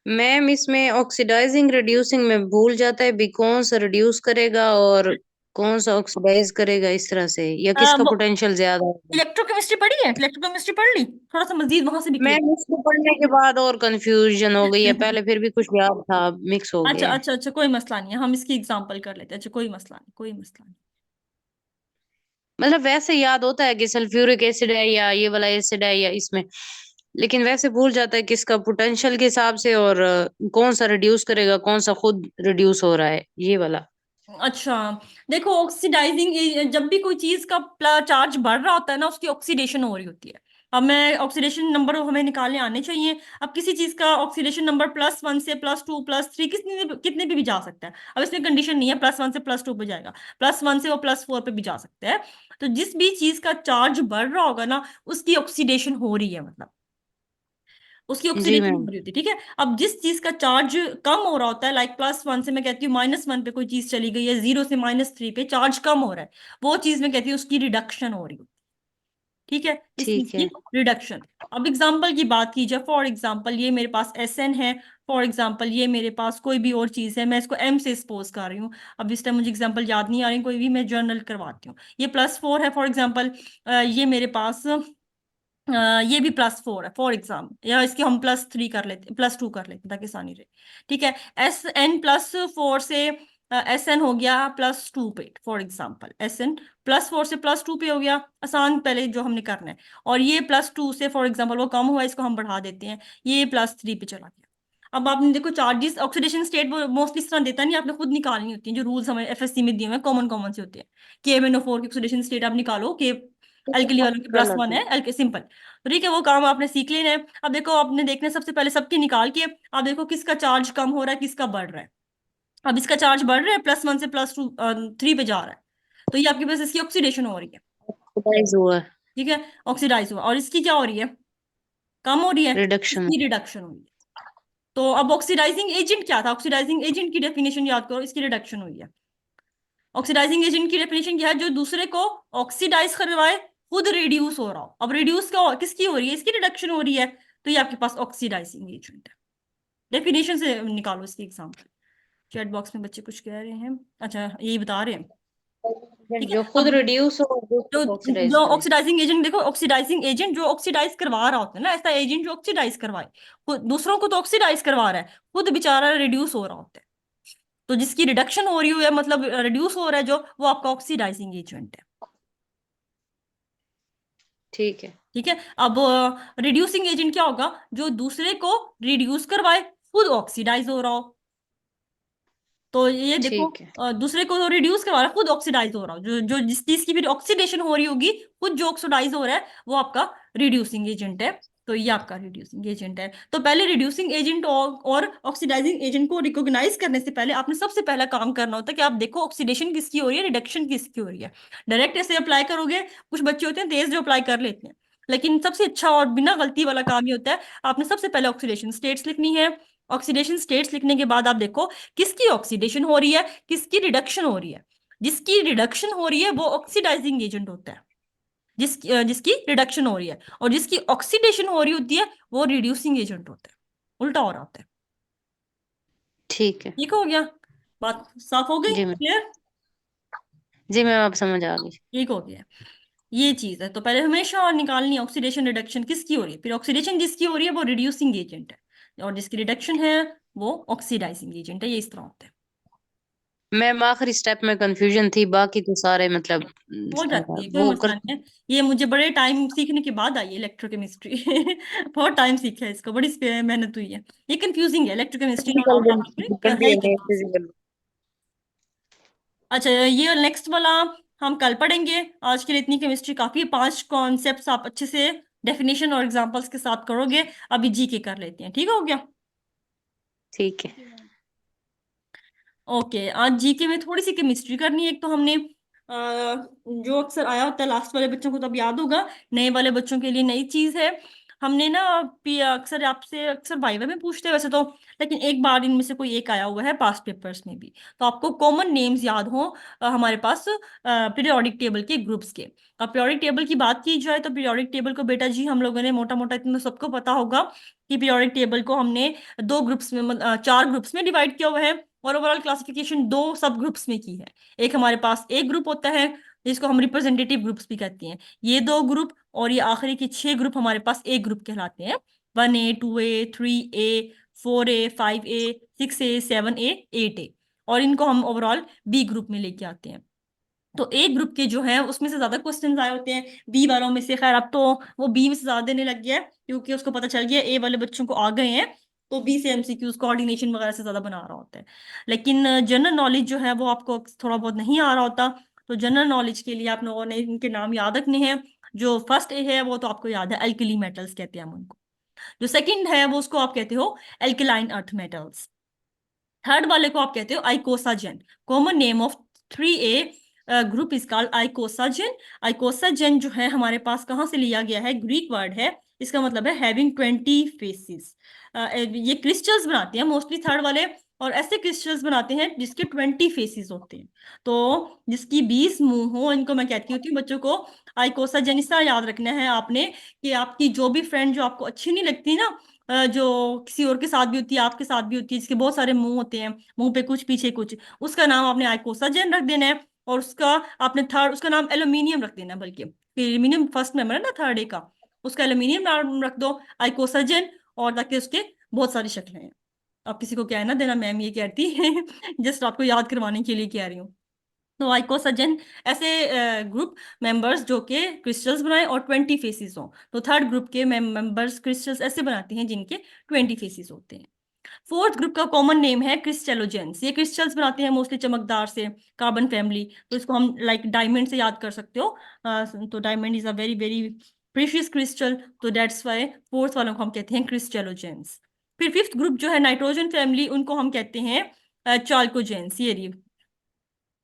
मैम इसमें ऑक्सीडाइजिंग रिड्यूसिंग में भूल जाता है भी कौन सा रिड्यूस करेगा और कौन सा ऑक्सीडाइज करेगा, इस तरह से, या किसका पोटेंशियल ज्यादा होगा। इलेक्ट्रोकेमिस्ट्री पढ़ी है? इलेक्ट्रोकेमिस्ट्री पढ़ ली? थोड़ा सा मजीद वहां से भी क्लियर। मैम इसको पढ़ने के बाद और कंफ्यूजन हो गई है, पहले फिर भी कुछ याद था, मिक्स हो अच्छा गया है। अच्छा अच्छा, कोई मसला नहीं है, हम इसकी एग्जांपल कर लेते हैं। अच्छा कोई मसला नहीं, कोई मसला नहीं। मतलब वैसे याद होता है कि सल्फ्यूरिक एसिड है या ये वाला एसिड है या इसमें, लेकिन वैसे भूल जाता है किसका पोटेंशियल के हिसाब से, और कौन सा रिड्यूस करेगा, कौन सा खुद रिड्यूस हो रहा है, ये वाला। अच्छा, देखो ऑक्सीडाइजिंग, जब भी कोई चीज का चार्ज बढ़ रहा होता है ना, उसकी ऑक्सीडेशन हो रही होती है। अब मैं ऑक्सीडेशन नंबर हमें निकालने आने चाहिए। अब किसी चीज का ऑक्सीडेशन नंबर +1 से +2 +3 कितने पे भी जा सकता है। अब इसमें कंडीशन नहीं है +1 से +2 पे जाएगा, +1 से वो +4 पे भी जा सकता है। तो जिस भी चीज का चार्ज बढ़ रहा होगा ना, उसकी ऑक्सीडेशन हो रही है, मतलब उसकी जी ऑक्सीडेशन हो मैम। रही होती है, ठीक है। अब जिस चीज का चार्ज कम हो रहा होता है, लाइक +1 से मैं कहती हूँ -1 पे कोई चीज चली गई है, 0 से -3 पे चार्ज कम हो रहा है, वो चीज मैं कहती हूँ उसकी रिडक्शन हो रही होती है, ठीक है, इस चीज ठीक की है। रिडक्शन। अब एग्जाम्पल की बात की जाए, फॉर एग्जाम्पल ये मेरे पास SN है, फॉर एग्जाम्पल ये मेरे पास कोई भी और चीज है, मैं इसको M से सपोज कर रही हूँ। अब इस टाइम मुझे एग्जाम्पल याद नहीं आ रही, कोई भी मैं जर्नल करवाती हूँ। ये +4 है फॉर एग्जाम्पल, ये मेरे पास ये भी +4 है फॉर एग्जाम, या इसके हम +3 कर लेते, +2 कर लेते ताकि आसानी रहे, ठीक है। SN+4 से SN हो गया +2 पे, फॉर एग्जाम्पल SN +4 से +2 पे हो गया, आसान पहले जो हमने करना है। और ये +2 से फॉर एग्जाम्पल वो कम हुआ, इसको हम बढ़ा देते हैं, ये +3 पे चला गया। अब आपने देखो चार्जेस ऑक्सीडेशन स्टेट वो मोस्टली इस तरह देता नहीं, आपने खुद निकालनी होती है, जो रूल्स हमें FSC में दिए हुए हैं, कॉमन कॉमन से होते हैं। KMnO4 की ऑक्सीडेशन स्टेट आप निकालो, के अल्कली वालों के +1 है, अल्के सिंपल, तो ठीक है, वो काम आपने सीख लेना है। अब देखो आपने देखना है सबसे पहले सबके निकाल के, आप देखो किसका चार्ज कम हो रहा है, किसका बढ़ रहा है। अब इसका चार्ज बढ़ रहा है, +1 से +2 3 पे जा रहा है, तो ये आपके पास इसकी ऑक्सीडेशन हो रही है, ऑक्सीडाइज हुआ। ठीक है, ऑक्सीडाइज हुआ। और इसकी क्या हो रही है, कम हो रही है, रिडक्शन। इसकी रिडक्शन हो रही है। तो अब ऑक्सीडाइजिंग एजेंट क्या था, ऑक्सीडाइजिंग एजेंट की डेफिनेशन याद करो, इसकी रिडक्शन हुई है। ऑक्सीडाइजिंग एजेंट की डेफिनेशन क्या है, जो दूसरे को ऑक्सीडाइज करवाए, खुद रिड्यूस हो रहा हो। अब रिड्यूस क्या किसकी हो रही है, इसकी रिडक्शन हो रही है, तो ये आपके पास ऑक्सीडाइजिंग एजेंट है। डेफिनेशन से निकालो इसकी एग्जांपल। चैट बॉक्स में बच्चे कुछ कह रहे हैं, अच्छा यही बता रहे हैं, ठीक है। जो खुद अब रिड्यूस हो और दूसरे जो को ऑक्सीडाइज जो करे। ऑक्सीडाइजिंग एजेंट, देखो ऑक्सीडाइजिंग एजेंट जो ऑक्सीडाइज करवा रहा होता है ना, ऐसा एजेंट जो ऑक्सीडाइज करवाए, दूसरों को तो ऑक्सीडाइज करवा रहा है, खुद बेचारा रिड्यूस हो रहा होता है। तो जिसकी रिडक्शन हो रही है, मतलब रिड्यूस हो रहा है जो, वो आपका ऑक्सीडाइजिंग एजेंट है। ठीक है। ठीक है। अब रिड्यूसिंग एजेंट क्या होगा? जो दूसरे को रिड्यूस करवाए, खुद ऑक्सीडाइज हो रहा हो। तो ये देखो, ठीक है। दूसरे को रिड्यूस करवा रहा है, खुद ऑक्सीडाइज हो रहा हो, जो जो जिस चीज की फिर ऑक्सीडेशन हो रही होगी, खुद जो ऑक्सीडाइज हो रहा है, वो आपका रिड्यूसिंग एजेंट है। तो ये आपका रिड्यूसिंग एजेंट है। तो पहले रिड्यूसिंग एजेंट और ऑक्सीडाइजिंग एजेंट को रिकॉग्नाइज करने से पहले आपने सबसे पहला काम करना होता है कि आप देखो ऑक्सीडेशन किसकी हो रही है, रिडक्शन किसकी हो रही है। डायरेक्ट ऐसे अप्लाई करोगे, कुछ बच्चे होते हैं तेज जो अप्लाई कर लेते हैं, लेकिन सबसे अच्छा और बिना गलती वाला काम ये होता है, आपने सबसे पहले ऑक्सीडेशन स्टेट्स लिखनी है। ऑक्सीडेशन स्टेट्स लिखने के बाद आप देखो किसकी ऑक्सीडेशन हो रही है, किसकी रिडक्शन हो रही है। जिसकी रिडक्शन हो रही है वो ऑक्सीडाइजिंग एजेंट होता है, जिसकी रिडक्शन हो रही है, और जिसकी ऑक्सीडेशन हो रही होती है वो रिड्यूसिंग एजेंट होता है। उल्टा हो रहा होता है। ठीक है। ठीक हो गया? बात साफ हो गई, जी मैम। क्लियर? जी मैम, आप समझ आ गई। ठीक हो गया। ये चीज है। तो पहले हमेशा निकालनी है ऑक्सीडेशन रिडक्शन किसकी हो रही है, फिर ऑक्सीडेशन जिसकी हो रही है वो रिड्यूसिंग एजेंट है, और जिसकी रिडक्शन है वो ऑक्सीडाइजिंग एजेंट है। ये इस तरह होता है। मैम आखिरी स्टेप में कंफ्यूजन थी, बाकी तो सारे मतलब हो जाती है, कोई वो मसला कर। नहीं है। ये मुझे बड़े टाइम सीखने के बाद आई है इलेक्ट्रोकेमिस्ट्री। बहुत टाइम सीखा है इसको, बड़ी मेहनत हुई है। ये कंफ्यूजिंग है इलेक्ट्रोकेमिस्ट्री, नो फिजिकल डाउट है ही में कंफ्यूजिंग। फिजिकल। अच्छा, ये नेक्स्ट वाला हम कल पढ़ेंगे। आज के लिए इतनी केमिस्ट्री काफी है। 5 कॉन्सेप्ट्स आप अच्छे से डेफिनेशन और एग्जांपल्स के साथ करोगे। अभी जीके कर लेते हैं, ठीक हो गया? ठीक है। ओके, आज जीके में थोड़ी सी केमिस्ट्री करनी है। एक तो हमने जो अक्सर आया होता है लास्ट वाले बच्चों को तो अब याद होगा, नए वाले बच्चों के लिए नई चीज है। हमने ना अक्सर आपसे अक्सर वाइवा में पूछते हैं वैसे तो, लेकिन एक बार इनमें से कोई एक आया हुआ है पास्ट पेपर्स में भी। तो आपको कॉमन नेम्स याद हो हमारे पास पीरियोडिक टेबल के ग्रुप्स के। अब पीरियोडिक टेबल की बात की जाए तो पीरियोडिक टेबल को बेटा जी हम लोगों ने मोटा मोटा इतना सबको पता होगा कि पीरियोडिक टेबल को हमने 2 ग्रुप्स में 4 ग्रुप्स में डिवाइड किया हुआ है, और ओवरऑल क्लासिफिकेशन 2 सब ग्रुप्स में की है। एक हमारे पास एक ग्रुप होता है जिसको हम रिप्रेजेंटेटिव ग्रुप्स भी कहते हैं। ये 2 ग्रुप और ये आखिरी के 6 ग्रुप हमारे पास एक ग्रुप कहलाते हैं। 1A, 2A, 3A, 4A, 5A, 6A, 7A, 8A। और इनको हम ओवरऑल बी ग्रुप में लेके आते हैं। तो ए ग्रुप के जो है उसमें से ज्यादा क्वेश्चंस आए होते हैं, बी वालों में से खैर अब तो वो बी में से ज्यादा देने लग गया है, क्योंकि उसको पता चल गया ए वाले बच्चों को आ गए हैं, तो बी से एमसीक्यूज कोऑर्डिनेशन वगैरह से ज्यादा बना रहा होता है। लेकिन जनरल नॉलेज जो है वो आपको थोड़ा बहुत नहीं आ रहा होता। तो जनरल नॉलेज के लिए आप लोगों ने इनके नाम याद रखने हैं। जो फर्स्ट ए है वो तो आपको याद है, अल्कली मेटल्स कहते हैं हम उनको। जो सेकंड है वो उसको आप कहते हो एल्कलाइन अर्थ मेटल्स। थर्ड वाले को आप कहते हो icosagen. Common name of 3A group is called icosagen. Icosagen जो है हमारे पास कहाँ से लिया गया है, ग्रीक वर्ड है। इसका मतलब है हैविंग 20 फेसिस। ये क्रिस्टल्स बनाते हैं मोस्टली थर्ड वाले, और ऐसे क्रिस्टल्स बनाते हैं जिसके 20 फेसिस होते हैं। तो जिसकी 20 मुंह हो, इनको मैं कहती होती हूँ बच्चों को आइकोसाजेन। इस तरह याद रखना है आपने कि आपकी जो भी फ्रेंड जो आपको अच्छी नहीं लगती ना, जो किसी और के साथ भी होती है आपके साथ भी होती है, जिसके बहुत सारे मुंह होते हैं, मुंह पे कुछ पीछे कुछ, उसका नाम आपने आइकोसाजेन रख देना है। और उसका आपने थर्ड उसका नाम एल्यूमिनियम रख देना है, बल्कि एल्यूमिनियम फर्स्ट मेंबर है ना थर्ड ए का, उसका एल्यूमिनियम नाम रख दो आइकोसाजेन। और ताकि उसके बहुत सारी शक्लें हैं। आप किसी को क्या है ना देना, मैम ये कहती है। जस्ट आपको याद करवाने के लिए कह रही हूँ। तो आइकोसजन ऐसे ग्रुप मेंबर्स जो के क्रिस्टल्स बनाए और 20 फेसिस हो। तो थर्ड ग्रुप के मेंबर्स क्रिस्टल्स ऐसे बनाते हैं जिनके 20 फेसिस होते हैं। फोर्थ ग्रुप का कॉमन नेम है क्रिस्टेलोजेंस। ये क्रिस्टल्स बनाते हैं मोस्टली चमकदार से, कार्बन फैमिली। तो इसको हम लाइक डायमंड से याद कर सकते हो। तो diamond is a very very precious crystal, तो दैट्स वाई फोर्थ वालों को हम कहते हैं क्रिस्टेलोजेंस। फिर फिफ्थ ग्रुप जो है नाइट्रोजन फैमिली, उनको हम कहते हैं चाल्कोजेंस। ये रही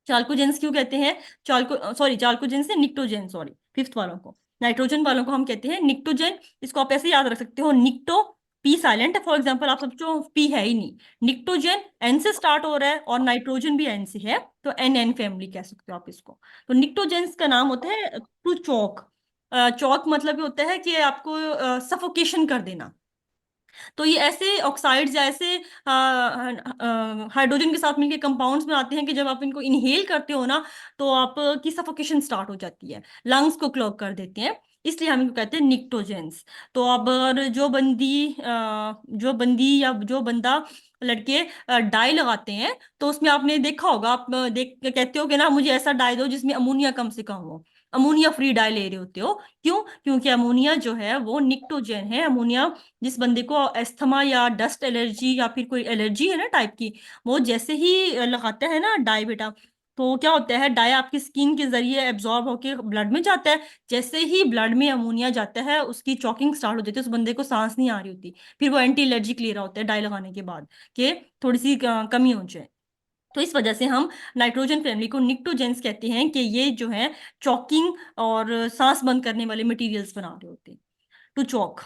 चाल्कोजेंस क्यों कहते हैं, चाल्कोजेंस से निक्टोजेन, सॉरी फिफ्थ वालों को। नाइट्रोजन वालों को हम कहते हैं निक्टोजेन। इसको आप ऐसे याद रख सकते हो, निक्टो पी साइलेंट है फॉर एग्जांपल, आप समझो पी है ही नहीं। निक्टोजेन एन से स्टार्ट हो रहा है और नाइट्रोजन भी एन से है, तो एन एन फैमिली कह सकते हो आप इसको। तो निक्टोजेंस का नाम होता है टू चौक। चौक मतलब ये होता है कि आपको सफोकेशन कर देना। तो ये ऐसे ऑक्साइड्स या ऐसे हाइड्रोजन के साथ मिलकर कंपाउंड्स बनाते हैं कि जब आप इनको इनहेल करते हो ना, तो आपकी सफोकेशन स्टार्ट हो जाती है, लंग्स को क्लॉग कर देते हैं। इसलिए हम इनको कहते हैं निक्टोजेंस। तो अब अगर जो बंदी या जो बंदा लड़के डाई लगाते हैं, तो उसमें आपने देखा होगा, आप देख कहते हो कि ना मुझे ऐसा डाई दो जिसमें अमोनिया कम से कम हो। अमोनिया फ्री डाई ले रहे होते हो। क्यों? क्योंकि अमोनिया जो है वो निक्टोजेन है। अमोनिया, जिस बंदे को अस्थमा या डस्ट एलर्जी या फिर कोई एलर्जी है ना टाइप की, वो जैसे ही लगाता है ना डाई बेटा, तो क्या होता है, डाई आपकी स्किन के जरिए एब्जॉर्ब होके ब्लड में जाता है। जैसे ही ब्लड में अमोनिया जाता है, उसकी चॉकिंग स्टार्ट हो जाती है, उस बंदे को सांस नहीं आ रही होती। फिर वो एंटी एलर्जिक ले रहा होता है डाई लगाने के बाद, कि थोड़ी सी कमी हो जाए। तो इस वजह से हम नाइट्रोजन फैमिली को निक्टोजेंस कहते हैं, कि ये जो है चॉकिंग और सांस बंद करने वाले मटेरियल्स बना रहे होते हैं, टू चॉक।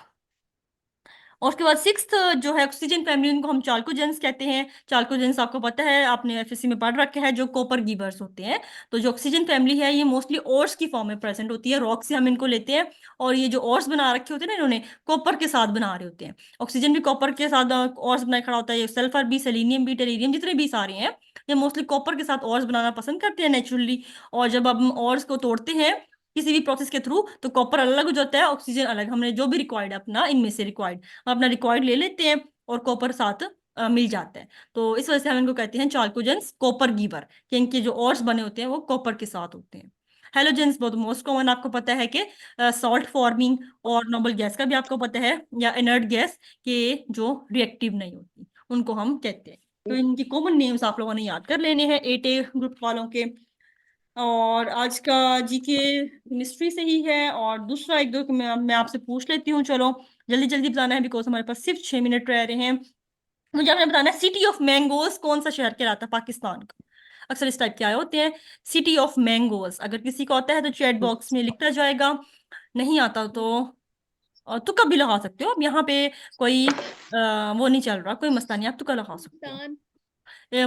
और उसके बाद सिक्स्थ जो है ऑक्सीजन फैमिली, उनको हम चाल्कोजेंस कहते हैं। चाल्कोजेंस आपको पता है, आपने एफएससी में पढ़ रखा है, जो कॉपर गिवर्स होते हैं। तो जो ऑक्सीजन फैमिली है, ये मोस्टली ओर्स की फॉर्म में प्रेजेंट होती है, रॉक से हम इनको लेते हैं। और ये जो ओर्स बना रखे होते हैं ना इन्होंने, कॉपर के साथ बना रहे होते हैं। ऑक्सीजन भी कॉपर के साथ ओर्स बनाए खड़ा होता है, ये सल्फर भी, सेलेनियम भी, टेरिडियम, जितने भी सारे हैं, ये मोस्टली कॉपर के साथ ओर्स बनाना पसंद करते हैं नेचुरली। और जब हम ओर्स को तोड़ते हैं किसी भी प्रोसेस के थ्रू, तो कॉपर अलग हो जाता है, ऑक्सीजन अलग। हमने जो भी रिक्वायर्ड है अपना, इनमें से रिक्वायर्ड हम अपना रिक्वायर्ड ले लेते हैं, और कॉपर साथ मिल जाता है। तो इस वजह से हम इनको कहते हैं चाल्कोजेंस, कॉपर गीवर, कि इनके जो ऑर्स बने होते हैं वो कॉपर के साथ होते हैं। हेलोजेंस बहुत मोस्ट कॉमन आपको पता है, कि सॉल्ट फॉर्मिंग और नोबल गैस का भी आपको पता है, या इनर्ट गैस के जो रिएक्टिव नहीं होती, उनको हम कहते हैं। तो इनकी कॉमन नेम्स आप लोगों ने याद कर लेने हैं 8A ग्रुप वालों के। और आज का जीके केमिस्ट्री से ही है, और दूसरा एक दो मैं आपसे पूछ लेती हूँ, चलो जल्दी जल्दी बताना है, बिकॉज हमारे पास सिर्फ 6 मिनट रह रहे हैं। मुझे आपने बताना है, सिटी ऑफ मैंगोज कौन सा शहर कहलाता है पाकिस्तान का? अक्सर इस टाइप के आए होते हैं, सिटी ऑफ मैंगोज। अगर किसी को आता है तो चैट बॉक्स में लिखता जाएगा, नहीं आता तो तुक्का भी लगा सकते हो। अब यहाँ पे कोई वो नहीं चल रहा, कोई मसला नहीं, आप तुक्का लगा सकते हो।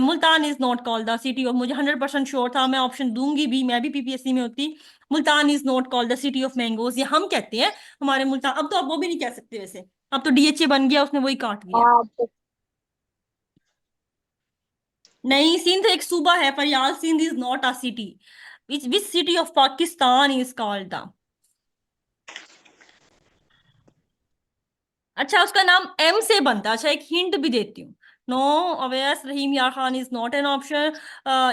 Multan is not called the city of, मुझे 100% श्योर था, मैं ऑप्शन दूंगी भी, मैं भी पीपीएससी में होती। Multan is not called the city of mangoes, ये हम कहते हैं हमारे मुल्तान। अब तो आप वो भी नहीं कह सकते वैसे, अब तो डीएचए बन गया, उसने वही काट दिया। नहीं, सिंध एक सूबा है, Fariyal Sindh is not a city. Which city of Pakistan is called the, अच्छा उसका नाम एम से बनता है। अच्छा एक हिंट भी देती हूँ, नो, अवैस रहीम यार Khan is not an option,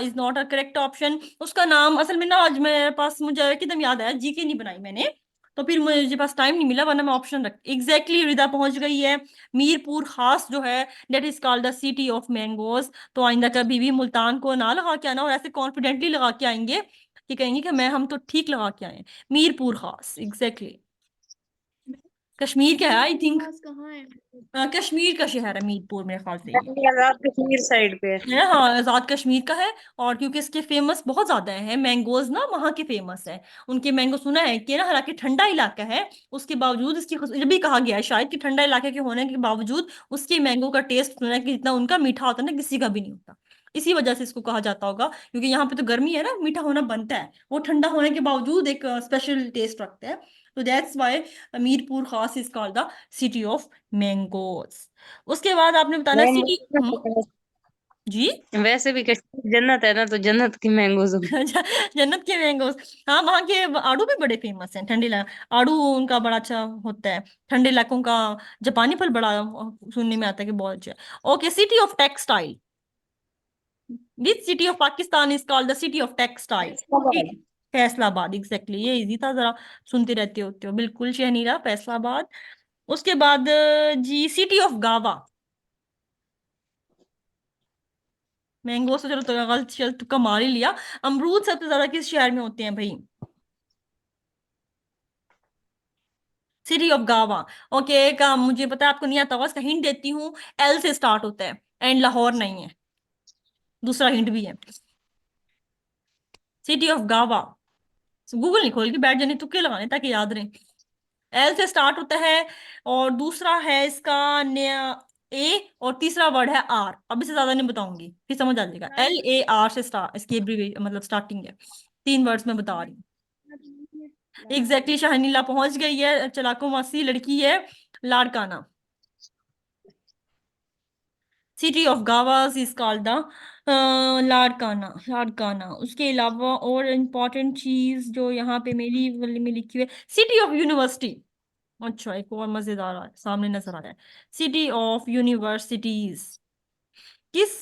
is not a correct option. उसका नाम असल में ना, आज मेरे पास मुझे एकदम याद आया, जीके नहीं बनाई मैंने, तो फिर मुझे पास टाइम नहीं मिला, वरना मैं ऑप्शन रख एग्जैक्टली रिदा पहुंच गई है। मीरपुर खास जो है, that is called the city of mangoes. तो आइंदा कभी भी मुल्तान को ना लगा के आना, और ऐसे कॉन्फिडेंटली लगा के आएंगे कि कहेंगे कि मैं, हम तो ठीक लगा के आए हैं। मीरपुर खास एग्जैक्टली, कश्मीर का है आई थिंक, कहाँ है? कश्मीर का शहर है मीरपुर, मेरे ख्याल से ये आजाद कश्मीर साइड पे है। है। हाँ, आजाद कश्मीर का है। और क्योंकि इसके फेमस बहुत ज्यादा है मैंगोज ना, वहाँ के फेमस है उनके मैंगो। सुना है कि ना, हालांकि ठंडा इलाका है, उसके बावजूद इसकी ये भी कहा गया है शायद कि ठंडा इलाके के होने के बावजूद उसके मैंगो का टेस्ट, सुना है कि जितना उनका मीठा होता है ना, किसी का भी नहीं होता। इसी वजह से इसको कहा जाता होगा, क्योंकि यहाँ पे तो गर्मी है ना, मीठा होना बनता है, वो ठंडा होने के बावजूद एक स्पेशल टेस्ट रखता है। तो दैट्स वाई मीरपुर खास is called the city of mangoes. उसके बाद आपने बताना सिटी। जी। वैसे भी कश्मीर जन्नत है ना, तो जन्नत की मैंगोज। जन्नत के मैंगोज। हाँ, वहाँ के आड़ू भी बड़े फेमस हैं, ठंडे इलाका आड़ू उनका बड़ा अच्छा होता है, ठंडे इलाकों का। जापानी फल बड़ा सुनने में आता है कि बहुत अच्छा है। Okay, city of textile, which city of Pakistan is called the city of textile? Faisalabad exactly, ये इजी था, जरा सुनते रहते होते हो, बिल्कुल शहनीरा, फैसलाबाद। उसके बाद जी, सिटी ऑफ गावा। मैंगो से चलो तो गलत, चल तुक्का मार ही लिया। अमरूद सबसे ज्यादा किस शहर में होते हैं भाई? सिटी ऑफ गावा। ओके, का मुझे पता है आपको नहीं आता होगा, इसका हिंट देती हूँ, एल से स्टार्ट होता है, एंड लाहौर नहीं है। दूसरा हिंट भी है, सिटी ऑफ गावा। गूगल नहीं खोल के बैठ जाने, तुक्के लगाने ताकि याद रहे। एल से स्टार्ट होता है, और दूसरा है इसका नया ए, और तीसरा वर्ड है आर। अब इससे ज्यादा नहीं बताऊंगी, फिर समझ आ जाएगा। LAR से स्टार्ट, इसकी मतलब स्टार्टिंग है। 3 वर्ड्स में बता रही हूँ। एग्जैक्टली, शाहनीला पहुंच गई है, चलाको मासी लड़की है, लाड़काना। सिटी ऑफ गावास is called the Larkana, Larkana. उसके अलावा और इम्पोर्टेंट चीज जो यहाँ पे मेरी वाली में लिखी हुई है, सिटी ऑफ यूनिवर्सिटी। अच्छा, एक और मजेदार सामने नजर आ रहा है, सिटी ऑफ यूनिवर्सिटीज। किस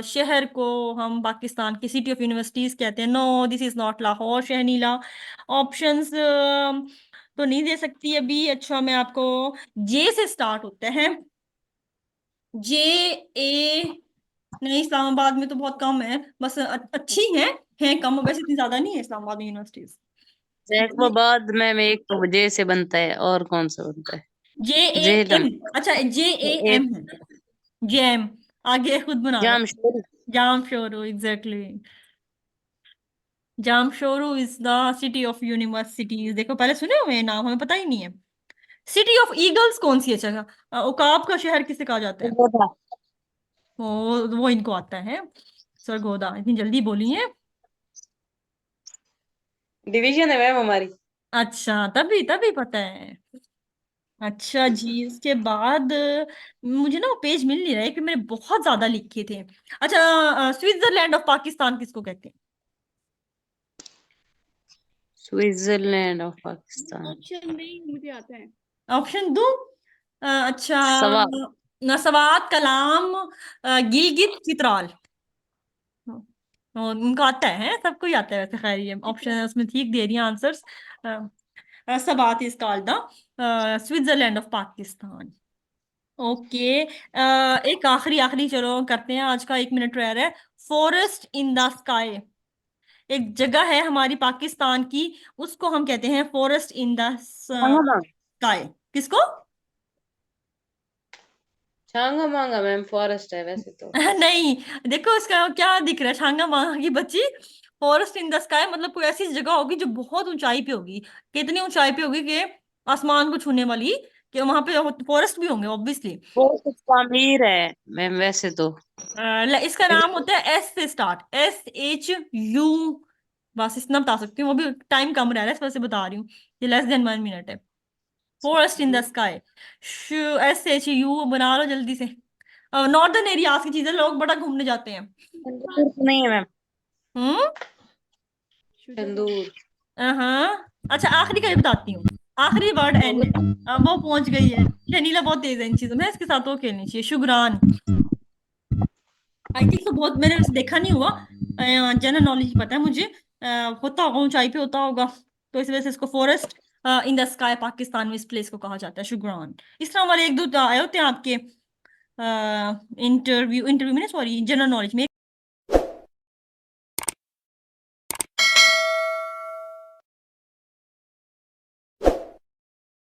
शहर को हम पाकिस्तान की सिटी ऑफ यूनिवर्सिटीज कहते हैं? No, this is not Lahore Shahnila. Options तो नहीं दे सकती अभी। अच्छा, मैं आपको, जे से स्टार्ट होता है। जे, ए, नहीं, इस्लामाबाद में तो बहुत कम है, बस अच्छी हैं कम, वैसे इतनी ज्यादा नहीं है इस्लामाबाद में यूनिवर्सिटीज। जैकबाबाद मैम एक तो जे से बनता है, और कौन सा बनता है? जे ए जेहलम। एम। अच्छा, जे ए ए, एम है। जे एम, आगे खुद बना लो। जामशोल। Jamshoro, exactly. Jamshoro is the city of universities. देखो, पहले सुने हुए हैं नाम, हमें पता ही नहीं है। सिटी ऑफ ईगल्स कौन सी है जगह? उकाब का शहर किसे कहा जाता है? वो इनको आता है। सरगोदा, इतनी जल्दी बोली है। डिवीजन है मैम हमारी। अच्छा, तभी तभी पता है। अच्छा जी, इसके बाद मुझे ना वो पेज मिल नहीं रहा है कि मैंने बहुत ज्यादा लिखे थे। अच्छा, स्विट्जरलैंड ऑफ पाकिस्तान किसको कहते हैं? Switzerland of Pakistan. ऑप्शन नहीं, मुझे आता है। ऑप्शन दो। अच्छा, सवा। नसवात, कलाम, गिलगित, चित्राल। उनको आता है, सबको ही आता है वैसे। खैर, ये ऑप्शन उसमें ठीक दे रही है answers. Swat is called the Switzerland of Pakistan. Okay. एक आखिरी आखिरी चलो करते हैं, आज का 1 मिनट रह रहा है। फॉरेस्ट इन द स्काई, एक जगह है हमारी पाकिस्तान की, उसको हम कहते हैं forest in the Changa. Sky. किसको? छांगा मांगा मैम फॉरेस्ट है वैसे तो। नहीं, देखो इसका क्या दिख रहा है, शांगा मांगा की बच्ची। फॉरेस्ट इन द स्काई मतलब कोई ऐसी जगह होगी जो बहुत ऊंचाई पे होगी। कितनी ऊंचाई पे होगी कि आसमान को छूने वाली, कि वहां पे फॉरेस्ट भी होंगे ऑब्वियसली। वो कुछ तामीर है मैम वैसे तो। इसका नाम होता है, एस से स्टार्ट, SHU। बस इतना बता सकती हूँ, वो भी टाइम कम रह रहा है इस वजह से बता रही हूँ। ये less than 1 minute है। Forest in the sky, SHU बना लो जल्दी से। नॉर्दर्न एरियाज की चीजें, लोग बड़ा घूमने जाते हैं। तंदूर तो नहीं है मैम। हम्म। तंदूर। हाँ, अच्छा, आखिरी का ही बताती हूँ। आखिरी वर्ड एन है। वो पहुंच गई है। शनीला बहुत तेज है इन चीजों में, इसके साथ वो खेलनी चाहिए। शुगरान, आई थिंक तो बहुत, मैंने वैसे देखा नहीं हुआ। जनरल नॉलेज ही पता है मुझे। होता होगा, ऊंचाई पे होता होगा, तो इस वजह से इसको forest in the sky Pakistan में इस प्लेस को कहा जाता है, शुगरान। इस तरह हमारे एक दो आए होते हैं आपके इंटरव्यू इंटरव्यू में, सॉरी, जनरल नॉलेज में।